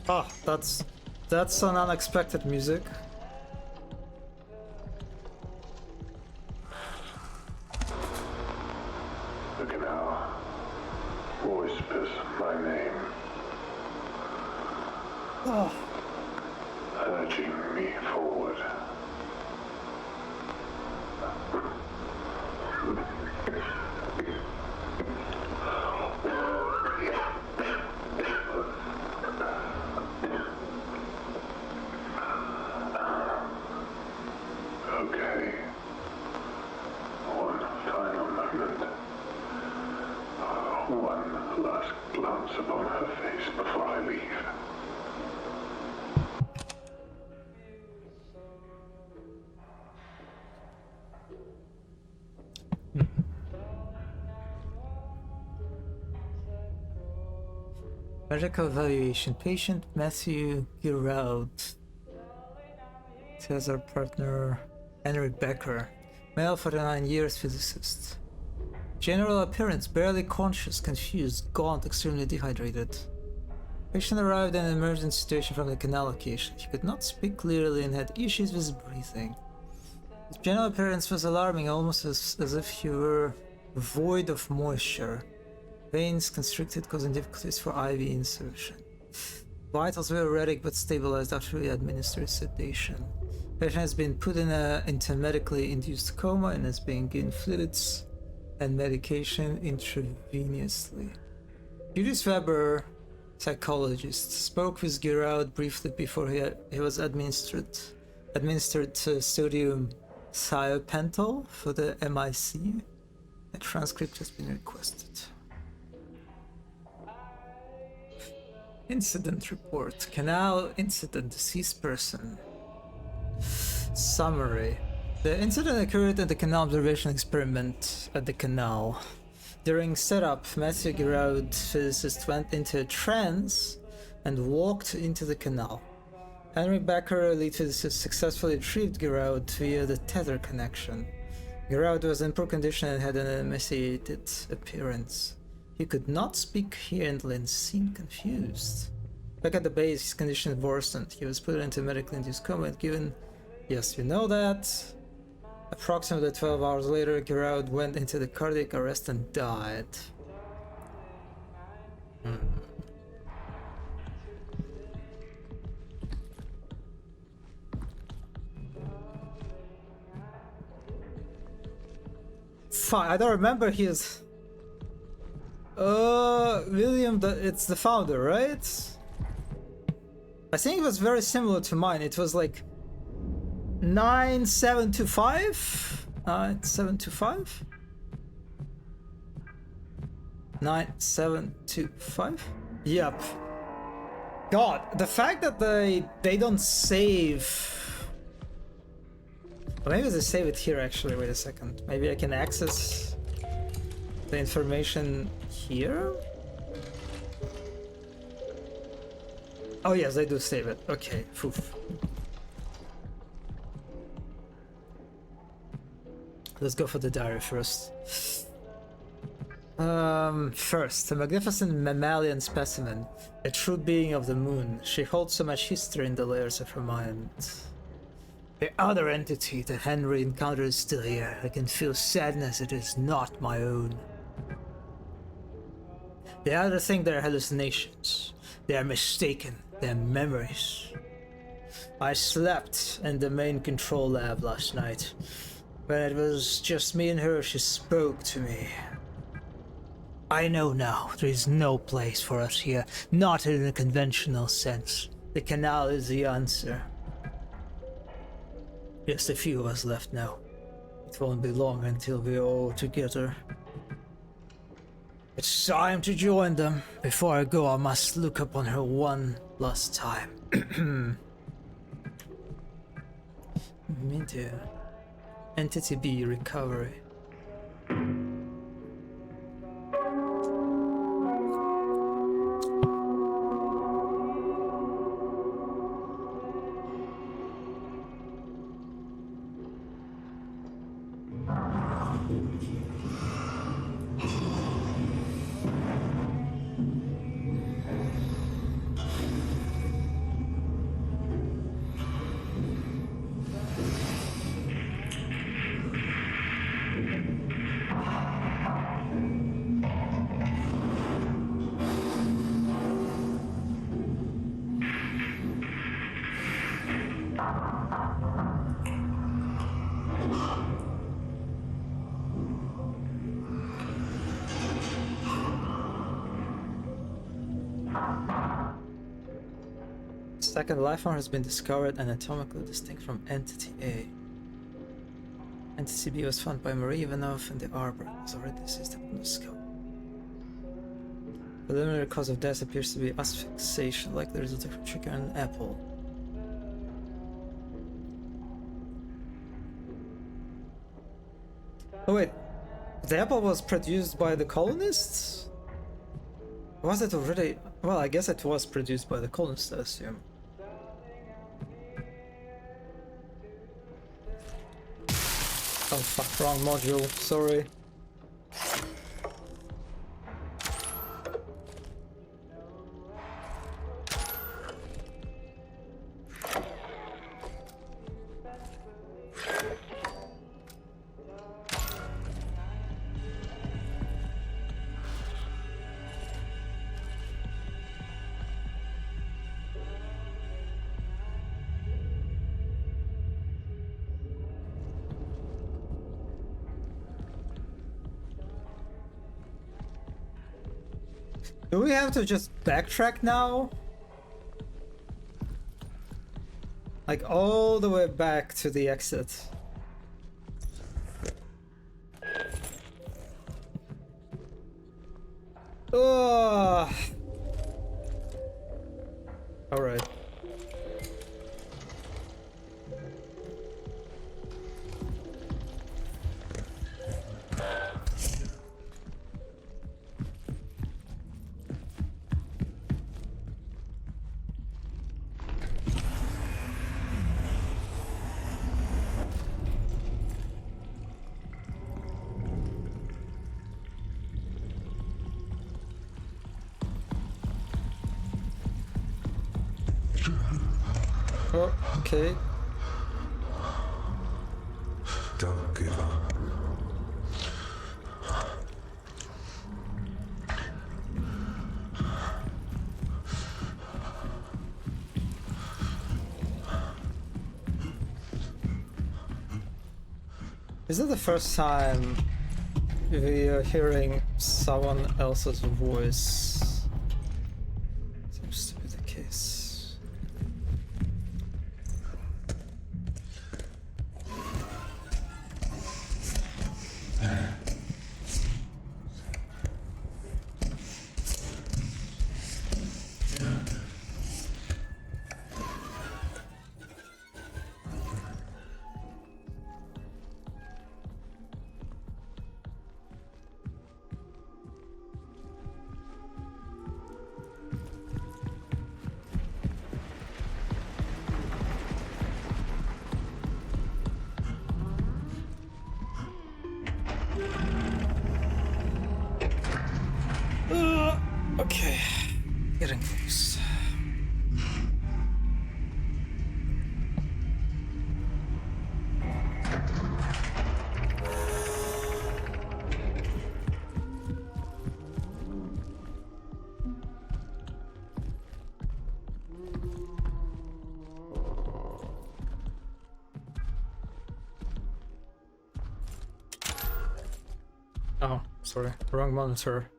Ah, that's an unexpected music. The canal whispers my name, Oh, urging me forward. Okay. One final moment. One last glance upon her face before I leave. medical evaluation. Patient Matthew Giraud. Has our partner Henry Becker, male, 49 years, physicist. General appearance: barely conscious, confused, gaunt, extremely dehydrated. Patient arrived in an emergency situation from the canal location. He could not speak clearly and had issues with breathing. His general appearance was alarming, almost as if he were void of moisture. Veins constricted, causing difficulties for IV insertion. Vitals were erratic but stabilized after we administered sedation. Patient has been put in a medically induced coma and is being given fluids and medication intravenously. Judith Weber, psychologist, spoke with Giraud briefly before he was administered sodium thiopental for the MIC. A transcript has been requested. Incident report. Canal incident. Deceased person. Summary. The incident occurred at the canal observation experiment at the canal. During setup, Matthew Giraud, physicist, went into a trance and walked into the canal. Henry Becker, lead physicist, successfully retrieved Giraud via the tether connection. Giraud was in poor condition and had an emaciated appearance. He could not speak clearly and seemed confused. Back at the base, his condition worsened. He was put into medically induced coma and given... Yes, we know that. Approximately 12 hours later, Giraud went into the cardiac arrest and died. Fine, I don't remember his... William, it's the founder, right? I think it was very similar to mine. It was like 9725? 9725? 9725? Yep. God, the fact that they don't save... Or maybe they save it here actually, wait a second. Maybe I can access the information here? Oh yes, they do save it. Okay, poof. Let's go for the diary first. First, a magnificent mammalian specimen, a true being of the moon. She holds so much history in the layers of her mind. The other entity that Henry encountered is still here. I can feel sadness it is not my own. The other think they're hallucinations. They are mistaken. They're memories. I slept in the main control lab last night. When it was just me and her, she spoke to me. I know now, there is no place for us here, not in a conventional sense. The canal is the answer. Just a few of us left now. It won't be long until we're all together. It's time to join them. Before I go, I must look upon her one last time. Media. Entity B recovery. Second life form has been discovered anatomically distinct from Entity A. Entity B was found by Marie Ivanov in the arbor. It was already deceased upon the skull. The preliminary cause of death appears to be asphyxiation, like the result of chicken and apple. Oh wait, the apple was produced by the colonists? Was it already? Well, I guess it was produced by the colonists, I assume. Oh fuck, wrong module, sorry. Do we have to just backtrack now? Like all the way back to the exit. Oh. All right. Oh, okay. Don't give up. Is it the first time we are hearing someone else's voice? Seems to be the case. Okay, getting close. Oh, sorry, wrong monitor.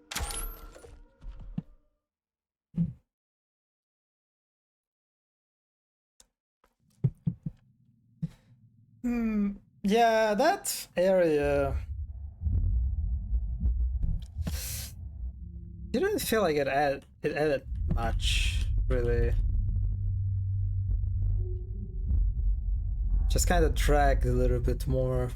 Yeah, that area didn't feel like it added much, really. Just kind of dragged a little bit more.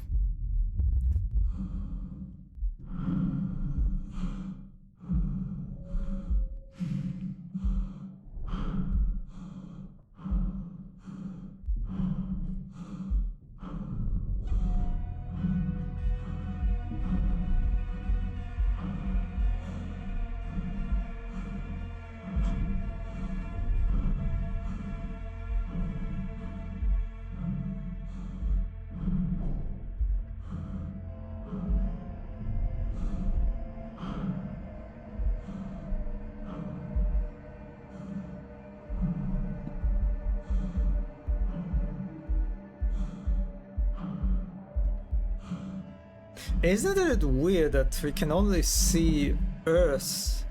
Isn't it weird that we can only see Earth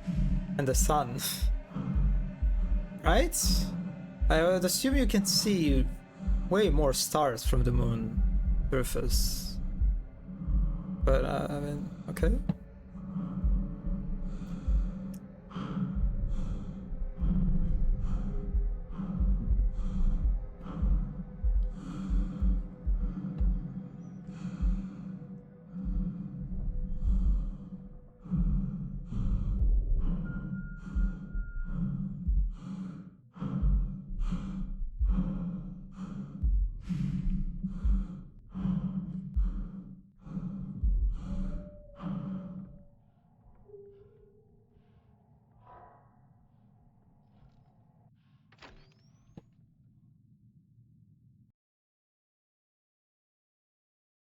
and the sun? Right? I would assume you can see way more stars from the moon surface. But I mean, okay.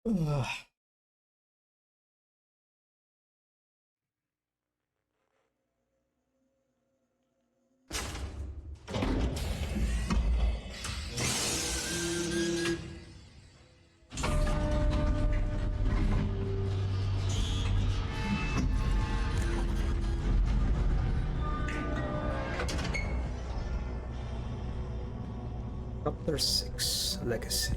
Ugh. Chapter 6 Legacy.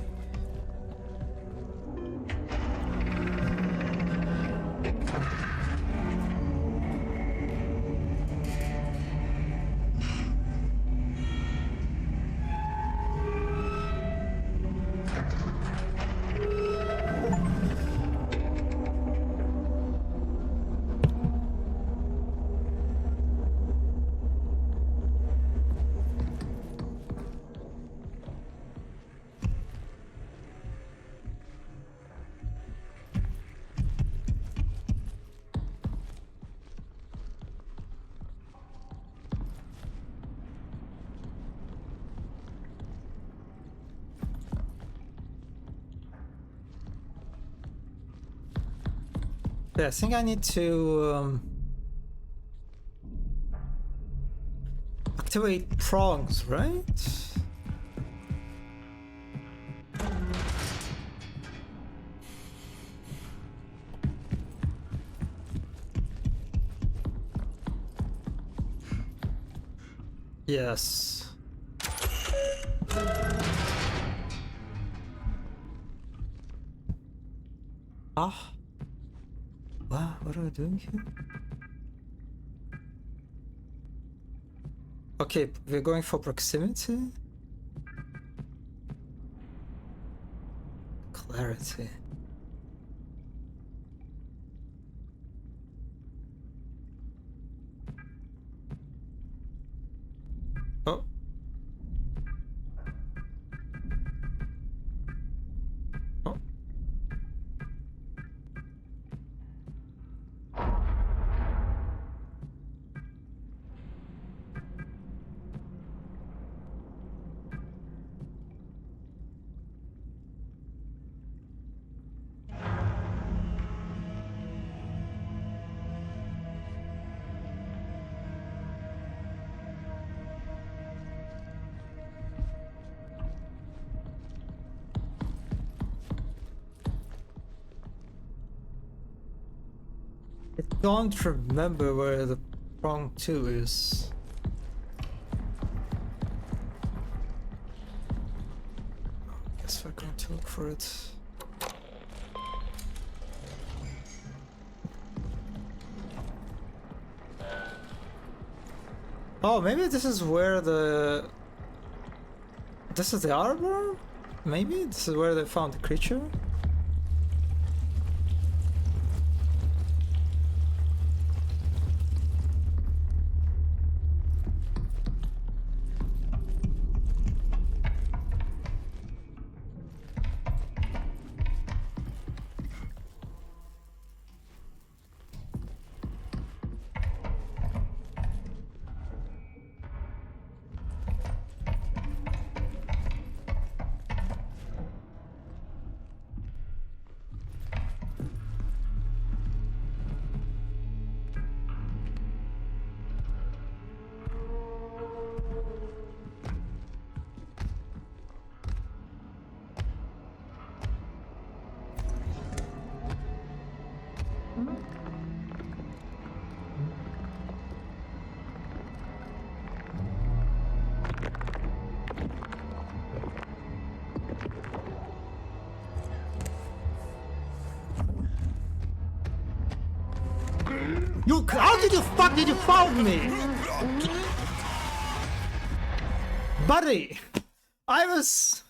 Yeah, I think I need to activate prongs, right? Yes. Ah. What are we doing here? Okay, we're going for proximity. Clarity. Oh. Oh. I don't remember where the prong 2 is. Guess we're going to look for it. Oh, maybe this is where the... This is the arbor? Maybe? This is where they found the creature? How did you found me? Buddy! I was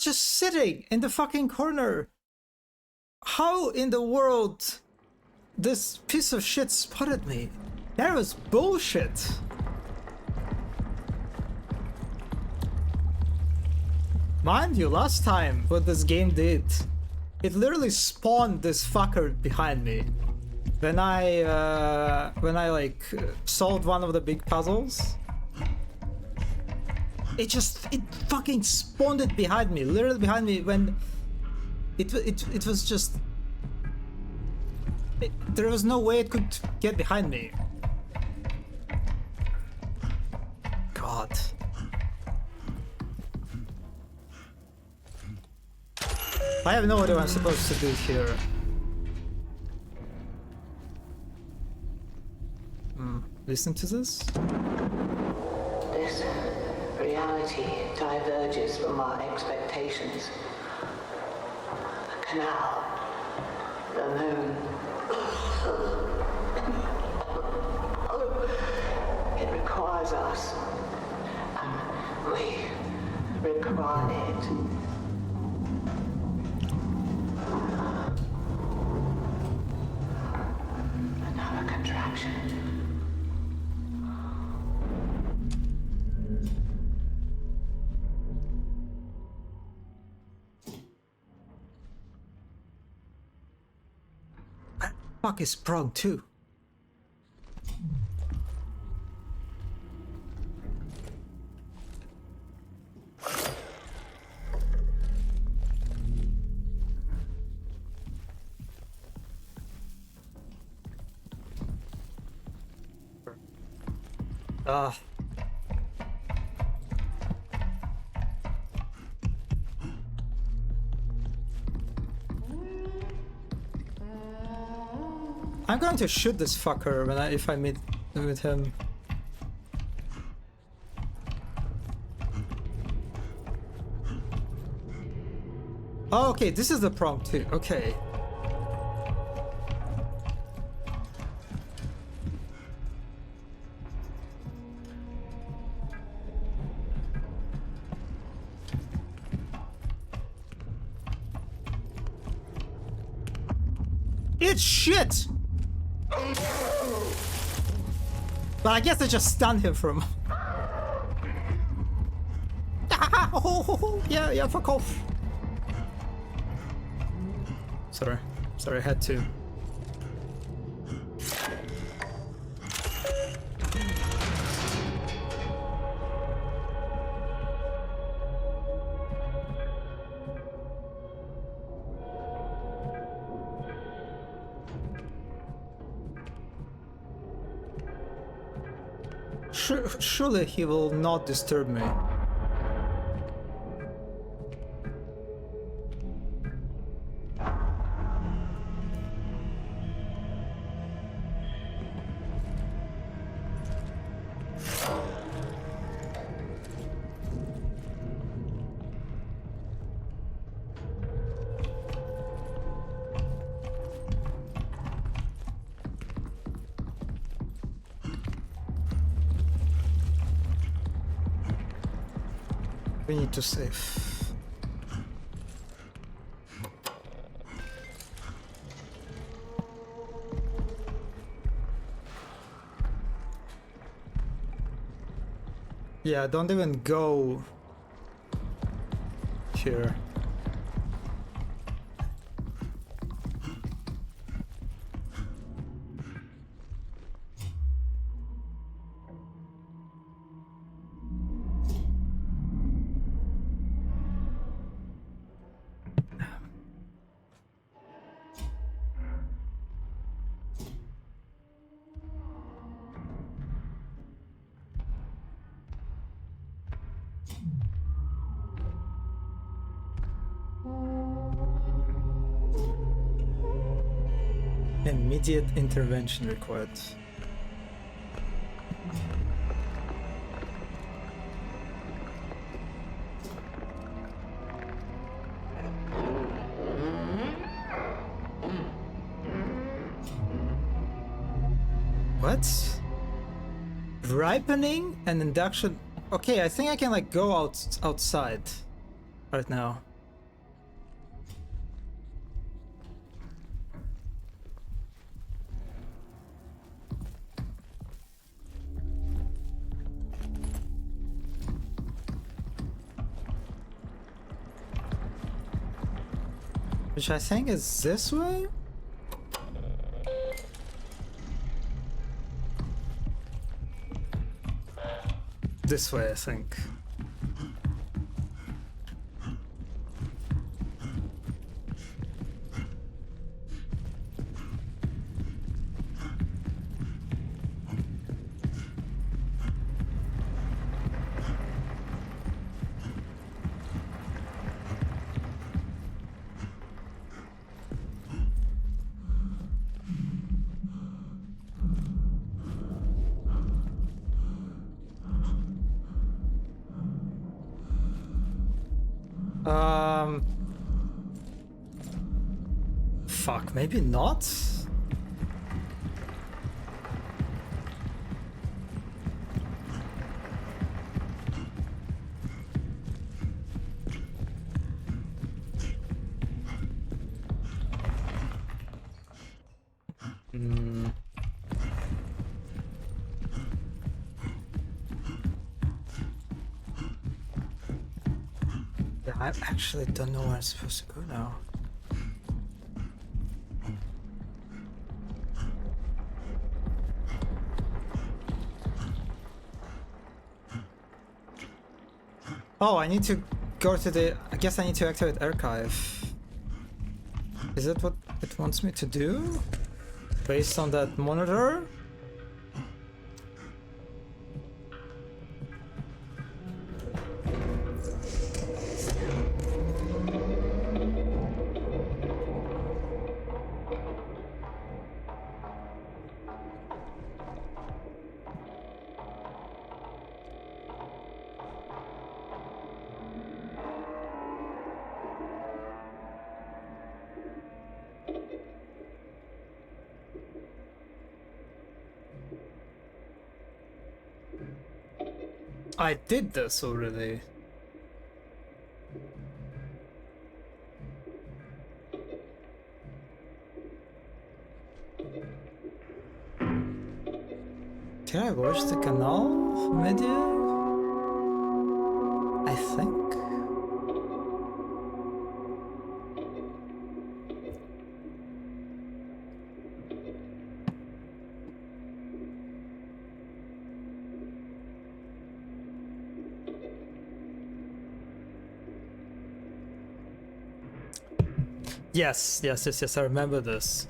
just sitting in the fucking corner. How in the world this piece of shit spotted me? That was bullshit. Mind you, last time what this game did, it literally spawned this fucker behind me. When I like solved one of the big puzzles, it fucking spawned it behind me, literally behind me. When it was just there was no way it could get behind me. God. I have no idea what I'm supposed to do here. Listen to this. This reality diverges from our expectations. The canal, the moon. It requires us, and we require it. Another contraction. Fuck is Prong 2? I'm going to shoot this fucker if I meet with him. Oh, okay, this is the prompt too. Okay. It's shit! But I guess I just stunned him for a moment. Yeah, fuck off. Sorry, I had to. Surely he will not disturb me. We need to save. Yeah, don't even go here. Immediate intervention required. What? Ripening and induction. Okay, I think I can like go outside right now. Which I think is this way? This way, I think. Fuck, maybe not? Yeah, I actually don't know where I'm supposed to go now. Oh, I need to go to the... I guess I need to activate archive. Is that what it wants me to do? Based on that monitor? I did this already. Can I watch the canal video? I think. Yes, I remember this.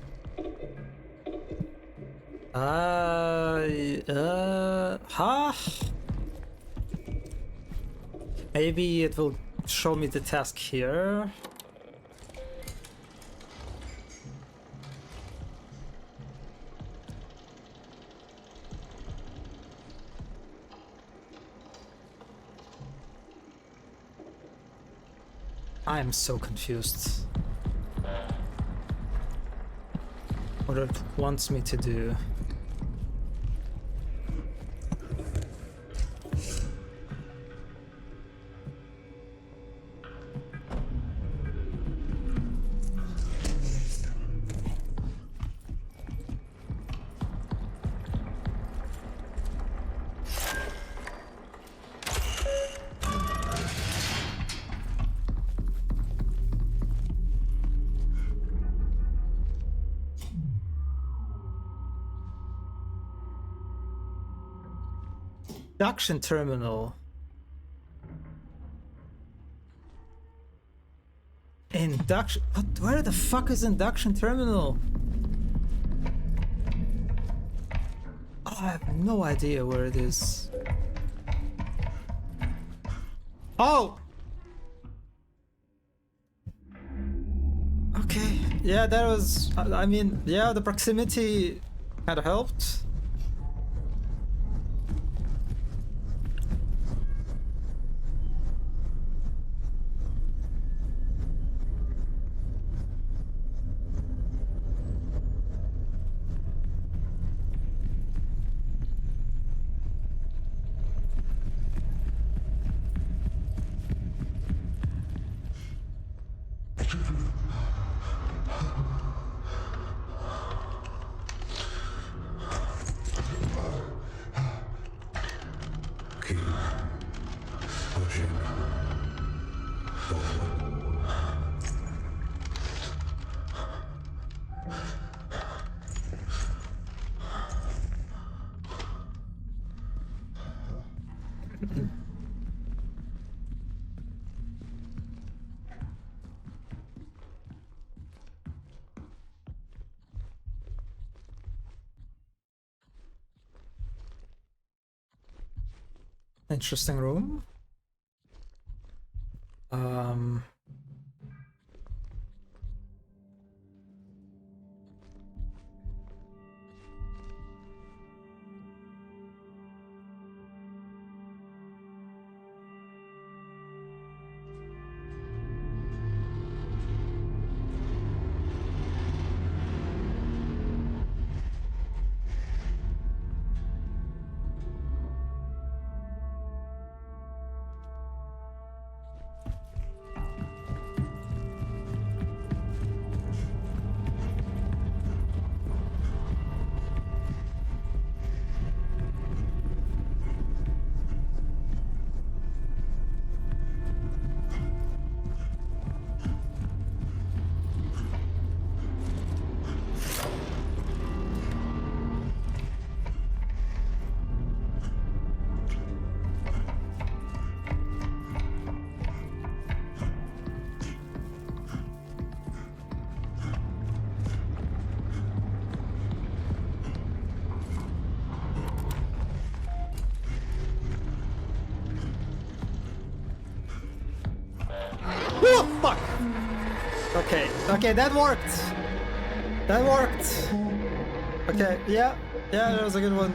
Huh? Maybe it will show me the task here. I am so confused. What it wants me to do. Induction terminal. Induction. What? Where the fuck is induction terminal? Oh, I have no idea where it is. Oh. Okay. Yeah, that was. I mean, yeah, the proximity kind of helped. Interesting room. Oh, fuck! Okay, okay, that worked! That worked! Okay, yeah, that was a good one.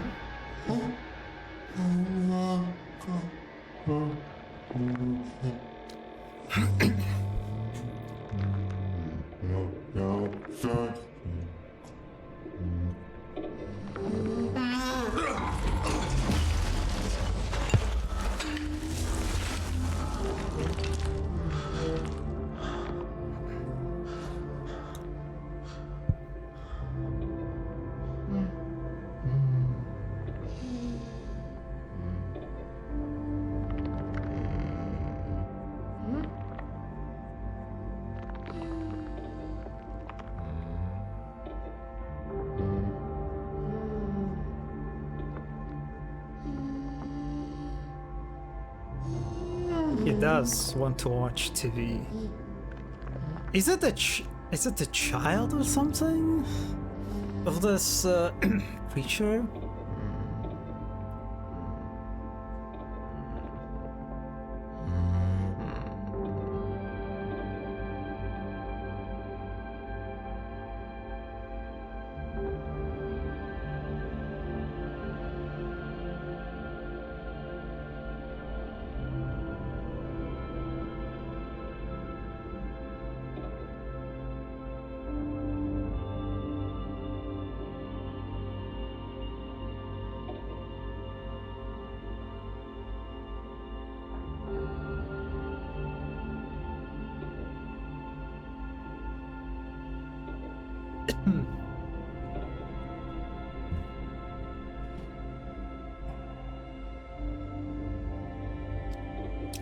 He does want to watch TV. Is it the child or something of this creature?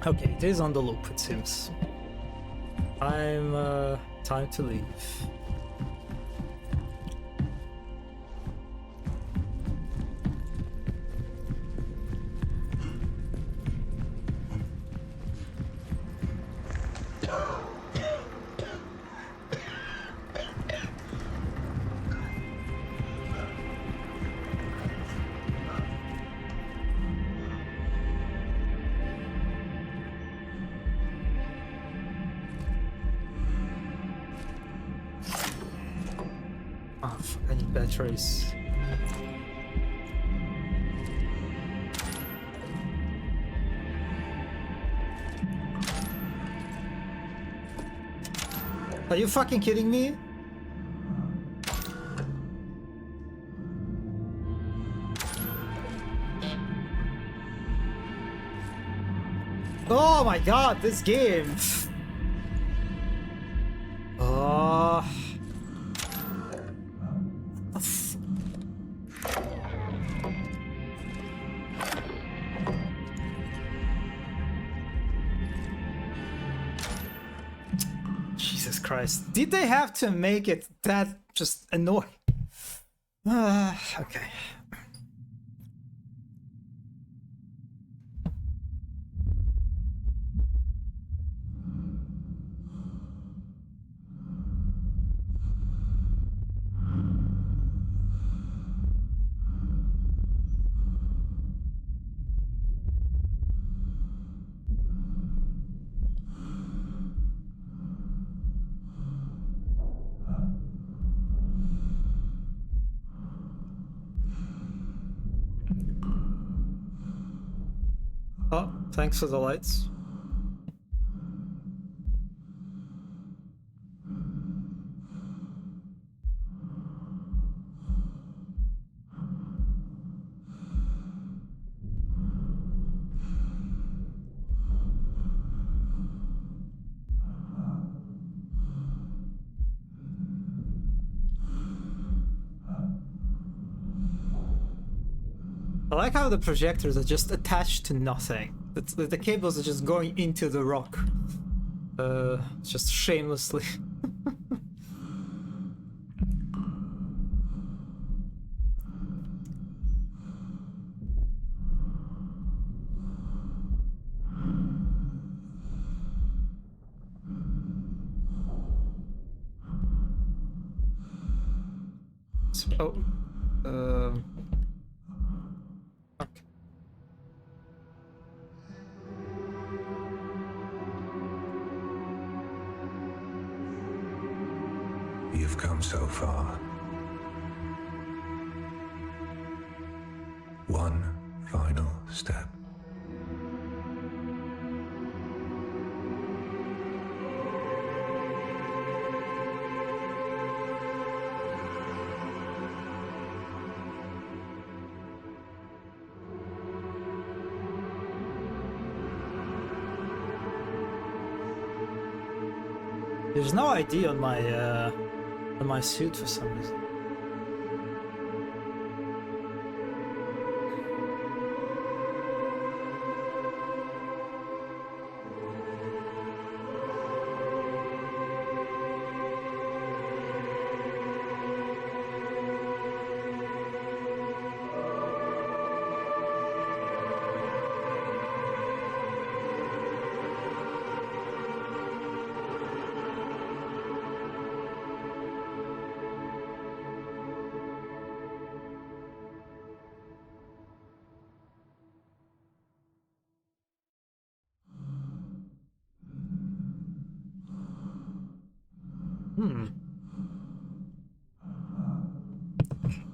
Okay, it is on the loop, it seems. Time to leave. Oh, fuck, I need batteries. Are you fucking kidding me? Oh my god, this game! Oh. Jesus Christ. Did they have to make it that just annoying? Okay. Oh, thanks for the lights. I like how the projectors are just attached to nothing. The cables are just going into the rock. Just shamelessly. Oh. Okay. You've come so far. One final step. There's no ID on my suit for some reason.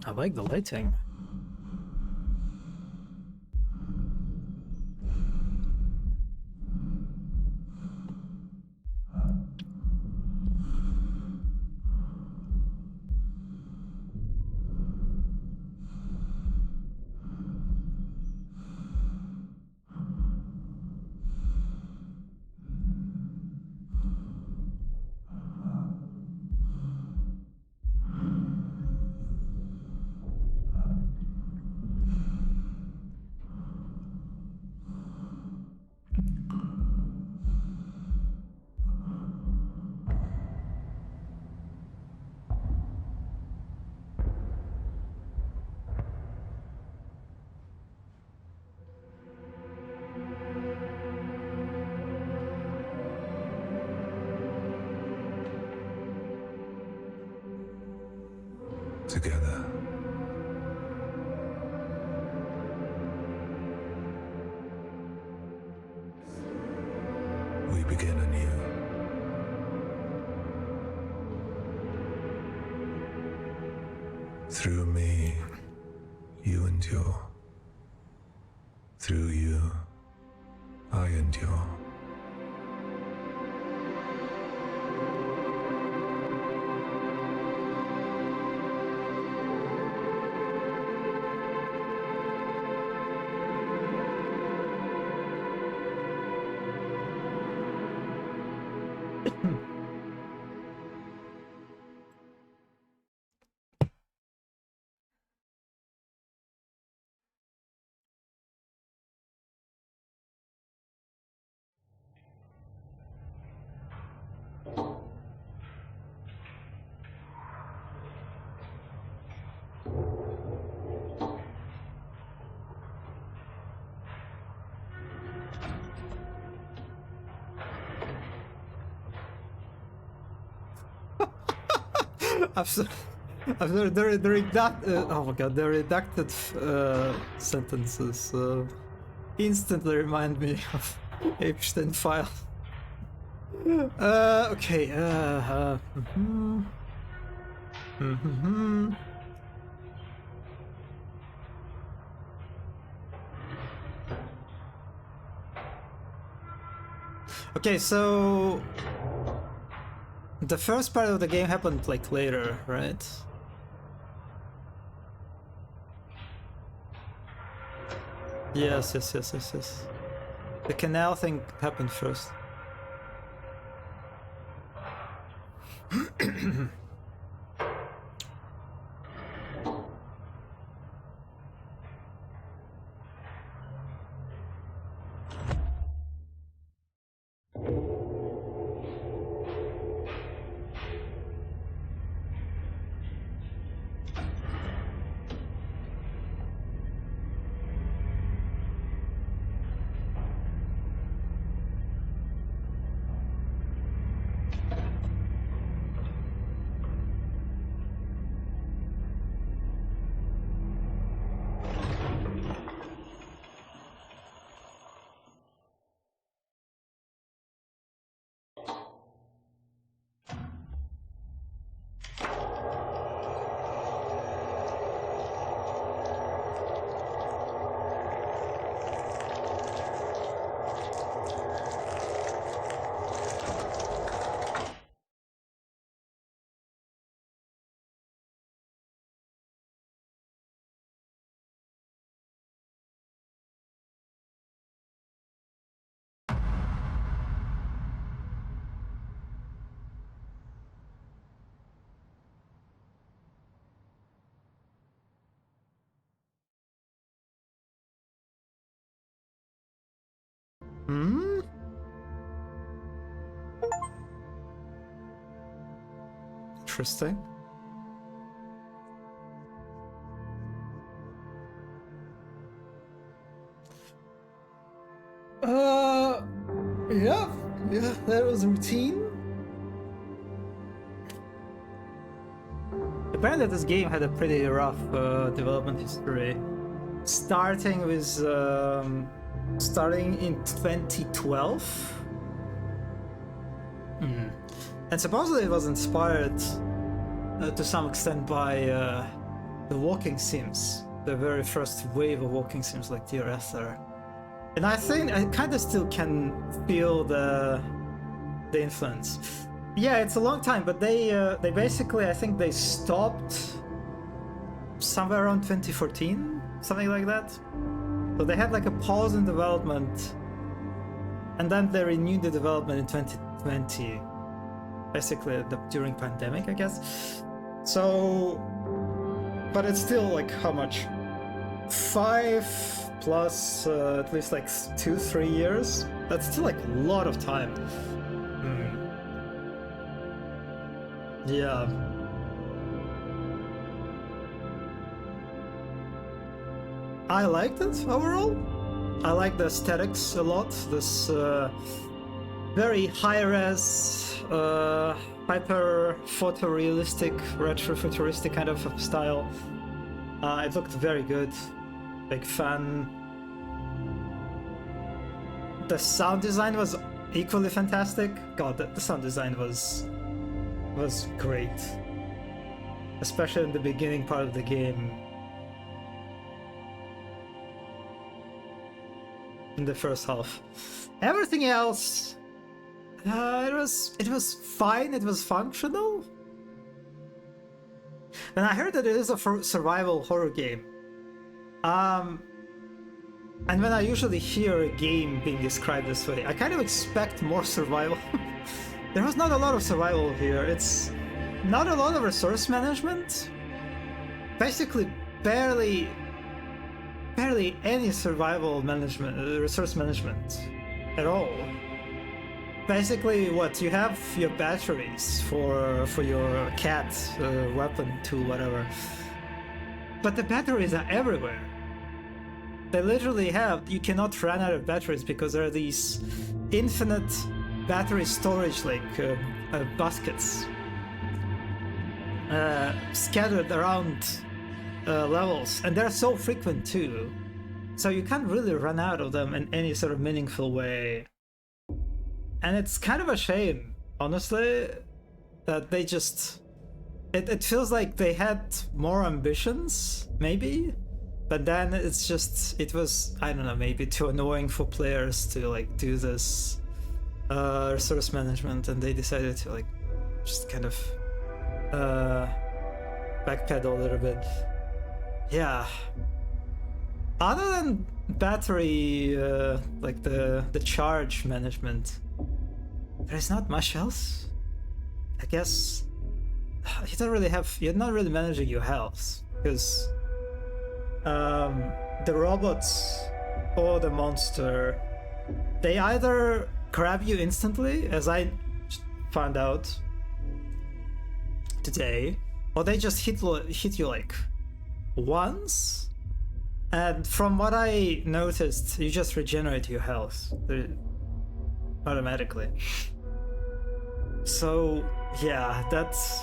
I like the lighting. Together. We begin anew. Through me, you endure. Through you, I endure. Oh my god, the redacted sentences instantly remind me of Epstein file. Okay. Okay, so the first part of the game happened like later, right? Yes. The canal thing happened first. Hmm? Interesting. Yeah, that was routine. Apparently this game had a pretty rough development history. Starting in 2012. And supposedly it was inspired to some extent by the walking sims, the very first wave of walking sims like Dear Esther. And I think I kind of still can feel the influence. Yeah, it's a long time, but they basically, I think they stopped somewhere around 2014, something like that. So they had like a pause in development, and then they renewed the development in 2020, basically during pandemic, I guess. So, but it's still like how much? 5 plus at least like 2-3 years. That's still like a lot of time. Yeah. I liked it overall. I like the aesthetics a lot. This very high-res, hyper photorealistic, retro-futuristic kind of style. It looked very good. Big fan. The sound design was equally fantastic. God, the sound design was great, especially in the beginning part of the game. In the first half, everything else, it was fine. It was functional. And I heard that it is a survival horror game. And when I usually hear a game being described this way, I kind of expect more survival. There was not a lot of survival here. It's not a lot of resource management. Basically, barely any survival management, resource management at all. Basically, what you have your batteries for your cat weapon tool, whatever. But the batteries are everywhere. They literally you cannot run out of batteries because there are these infinite battery storage like baskets scattered around levels, and they're so frequent too, so you can't really run out of them in any sort of meaningful way. And it's kind of a shame, honestly, that they just it feels like they had more ambitions, maybe, but then it was, I don't know, maybe too annoying for players to like do this resource management, and they decided to like just kind of backpedal a little bit. Yeah. Other than battery, like the charge management, there's not much else. I guess you're not really managing your health, because the robots or the monster, they either grab you instantly, as I found out today, or they just hit you like once, and from what I noticed, you just regenerate your health automatically. So yeah, that's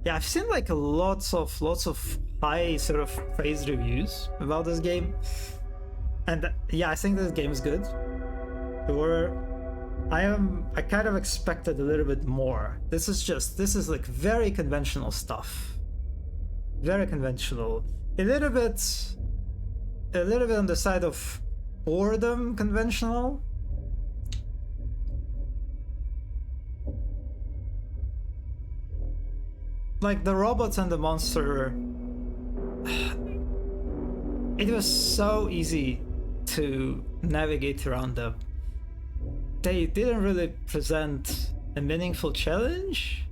yeah, I've seen like lots of high sort of praise reviews about this game, and yeah, I think this game is good. I kind of expected a little bit more. This is like very conventional stuff. Very conventional. A little bit on the side of boredom conventional. Like the robots and the monster, it was so easy to navigate around them. They didn't really present a meaningful challenge,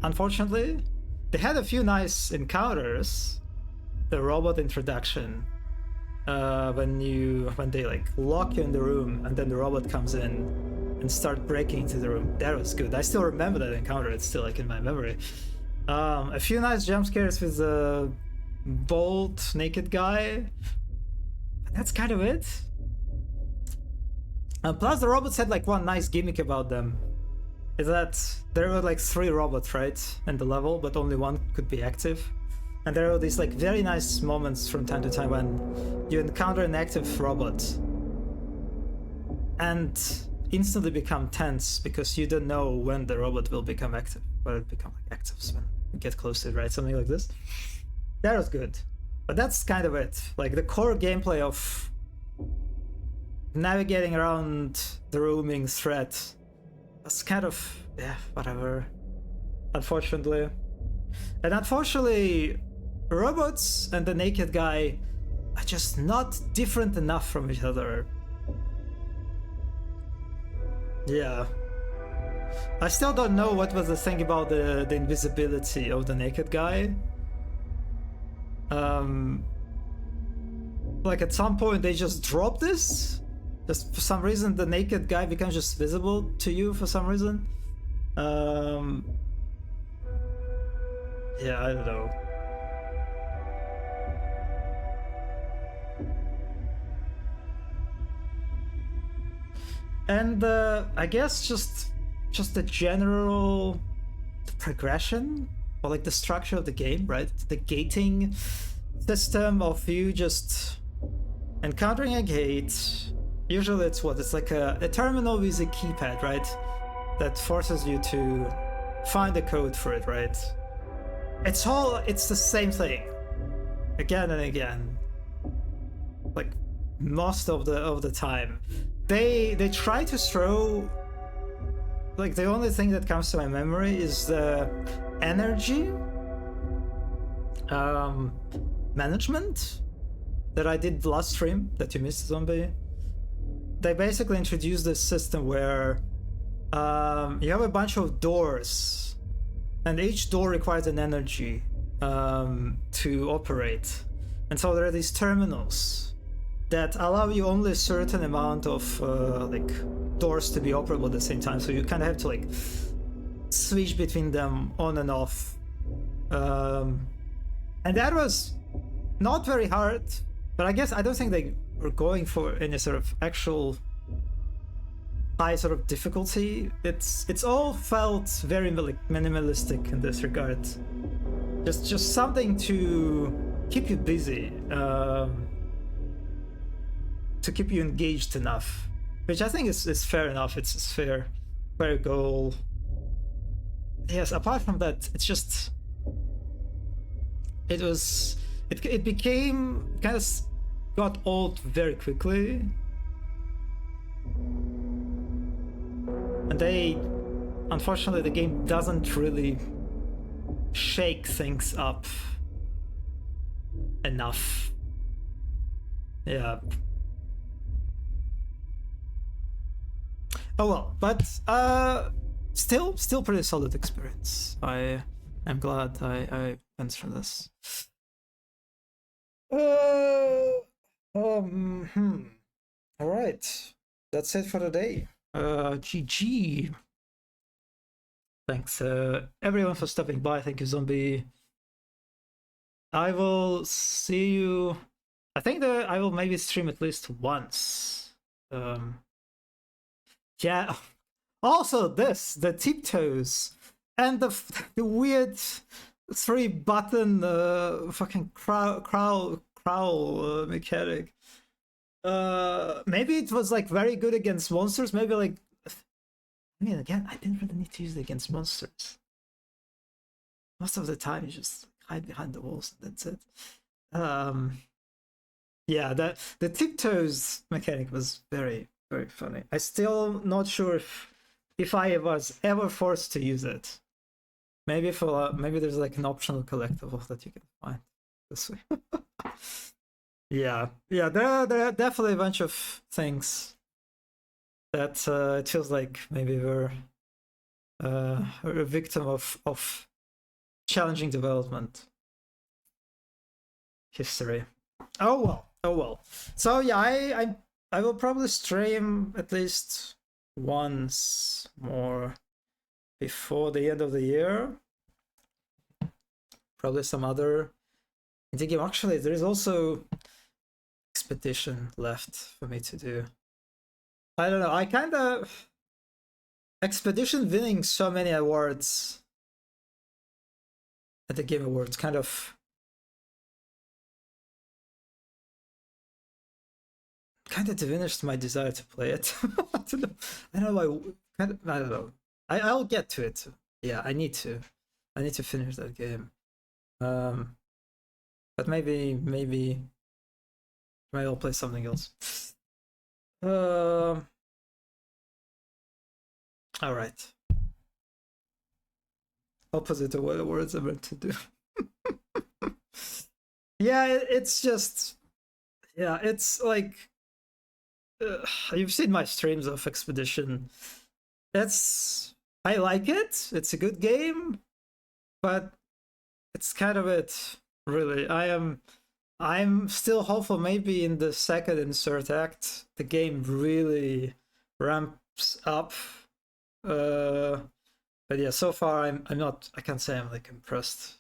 unfortunately. They had a few nice encounters. The robot introduction, when they like lock you in the room and then the robot comes in and start breaking into the room. That was good. I still remember that encounter. It's still like in my memory. A few nice jump scares with the bald naked guy. But that's kind of it. Plus the robots had like one nice gimmick about them. Is that there were like 3 robots, right, in the level, but only one could be active. And there were these like very nice moments from time to time when you encounter an active robot and instantly become tense because you don't know when the robot will become active, but it become like active when you get close to it, right? Something like this. That was good. But that's kind of it. Like the core gameplay of navigating around the roaming threat was kind of, yeah, whatever. Unfortunately. And unfortunately, robots and the naked guy are just not different enough from each other. Yeah. I still don't know what was the thing about the invisibility of the naked guy. Like at some point they just drop this. Just for some reason the naked guy becomes just visible to you for some reason. Yeah, I don't know. And I guess just the general progression, or like the structure of the game, right? The gating system of you just encountering a gate. Usually it's what? It's like a terminal with a keypad, right? That forces you to find a code for it, right? It's the same thing. Again and again. Like most of the time. They try to throw, like the only thing that comes to my memory is the energy management that I did last stream that you missed, Zombie. They basically introduced this system where you have a bunch of doors, and each door requires an energy to operate. And so there are these terminals that allow you only a certain amount of like doors to be operable at the same time. So you kind of have to like switch between them on and off. And that was not very hard, but I guess I don't think they were going for any sort of actual high sort of difficulty. It's all felt very minimalistic in this regard. Just something to keep you busy, to keep you engaged enough, which I think is fair enough. It's fair goal. Yes, apart from that, it's just it was it became kind of got old very quickly, and unfortunately the game doesn't really shake things up enough. Yeah. Oh well, but still pretty solid experience. I'm glad I went through this. All right, that's it for today. GG. Thanks everyone for stopping by. Thank you, Zombie. I will see you. I think that I will maybe stream at least once. Yeah. Also, the tiptoes and the weird 3-button fucking crowl mechanic. Maybe it was like very good against monsters. Maybe like, I mean, again, I didn't really need to use it against monsters. Most of the time, you just hide behind the walls and that's it. Yeah, the tiptoes mechanic was very, very funny. I still not sure if I was ever forced to use it. Maybe maybe there's like an optional collectible that you can find this way. Yeah, there are definitely a bunch of things that it feels like maybe we're a victim of challenging development history. Oh well. So yeah, I will probably stream at least once more before the end of the year. Probably some other indie game. Actually, there is also Expedition left for me to do. I don't know. I kind of Expedition winning so many awards at the Game Awards kind of diminished my desire to play it. I don't know why. I don't know. I'll get to it. Yeah, I need to finish that game. But maybe I'll play something else. All right. Opposite of what the words I meant to do. Yeah, it's just, yeah, it's like, you've seen my streams of Expedition. I like it. It's a good game, but it's kind of it, really. I'm still hopeful maybe in the second and third act the game really ramps up. But yeah, so far I can't say I'm like impressed.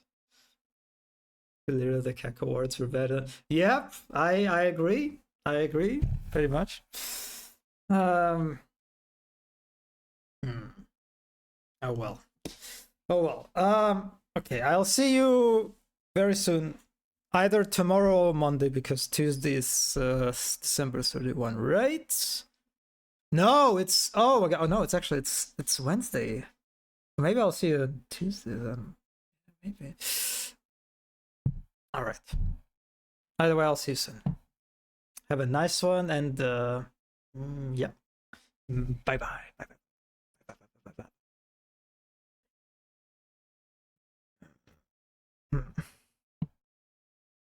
Clearly the CAC awards were better. Yep, I agree. Pretty much. Oh well. Okay, I'll see you very soon. Either tomorrow or Monday, because Tuesday is December 31, right? No, it's oh my god. Oh no, it's actually it's Wednesday. Maybe I'll see you on Tuesday then. Maybe. All right. Either way, I'll see you soon. Have a nice one, and yeah. Bye bye.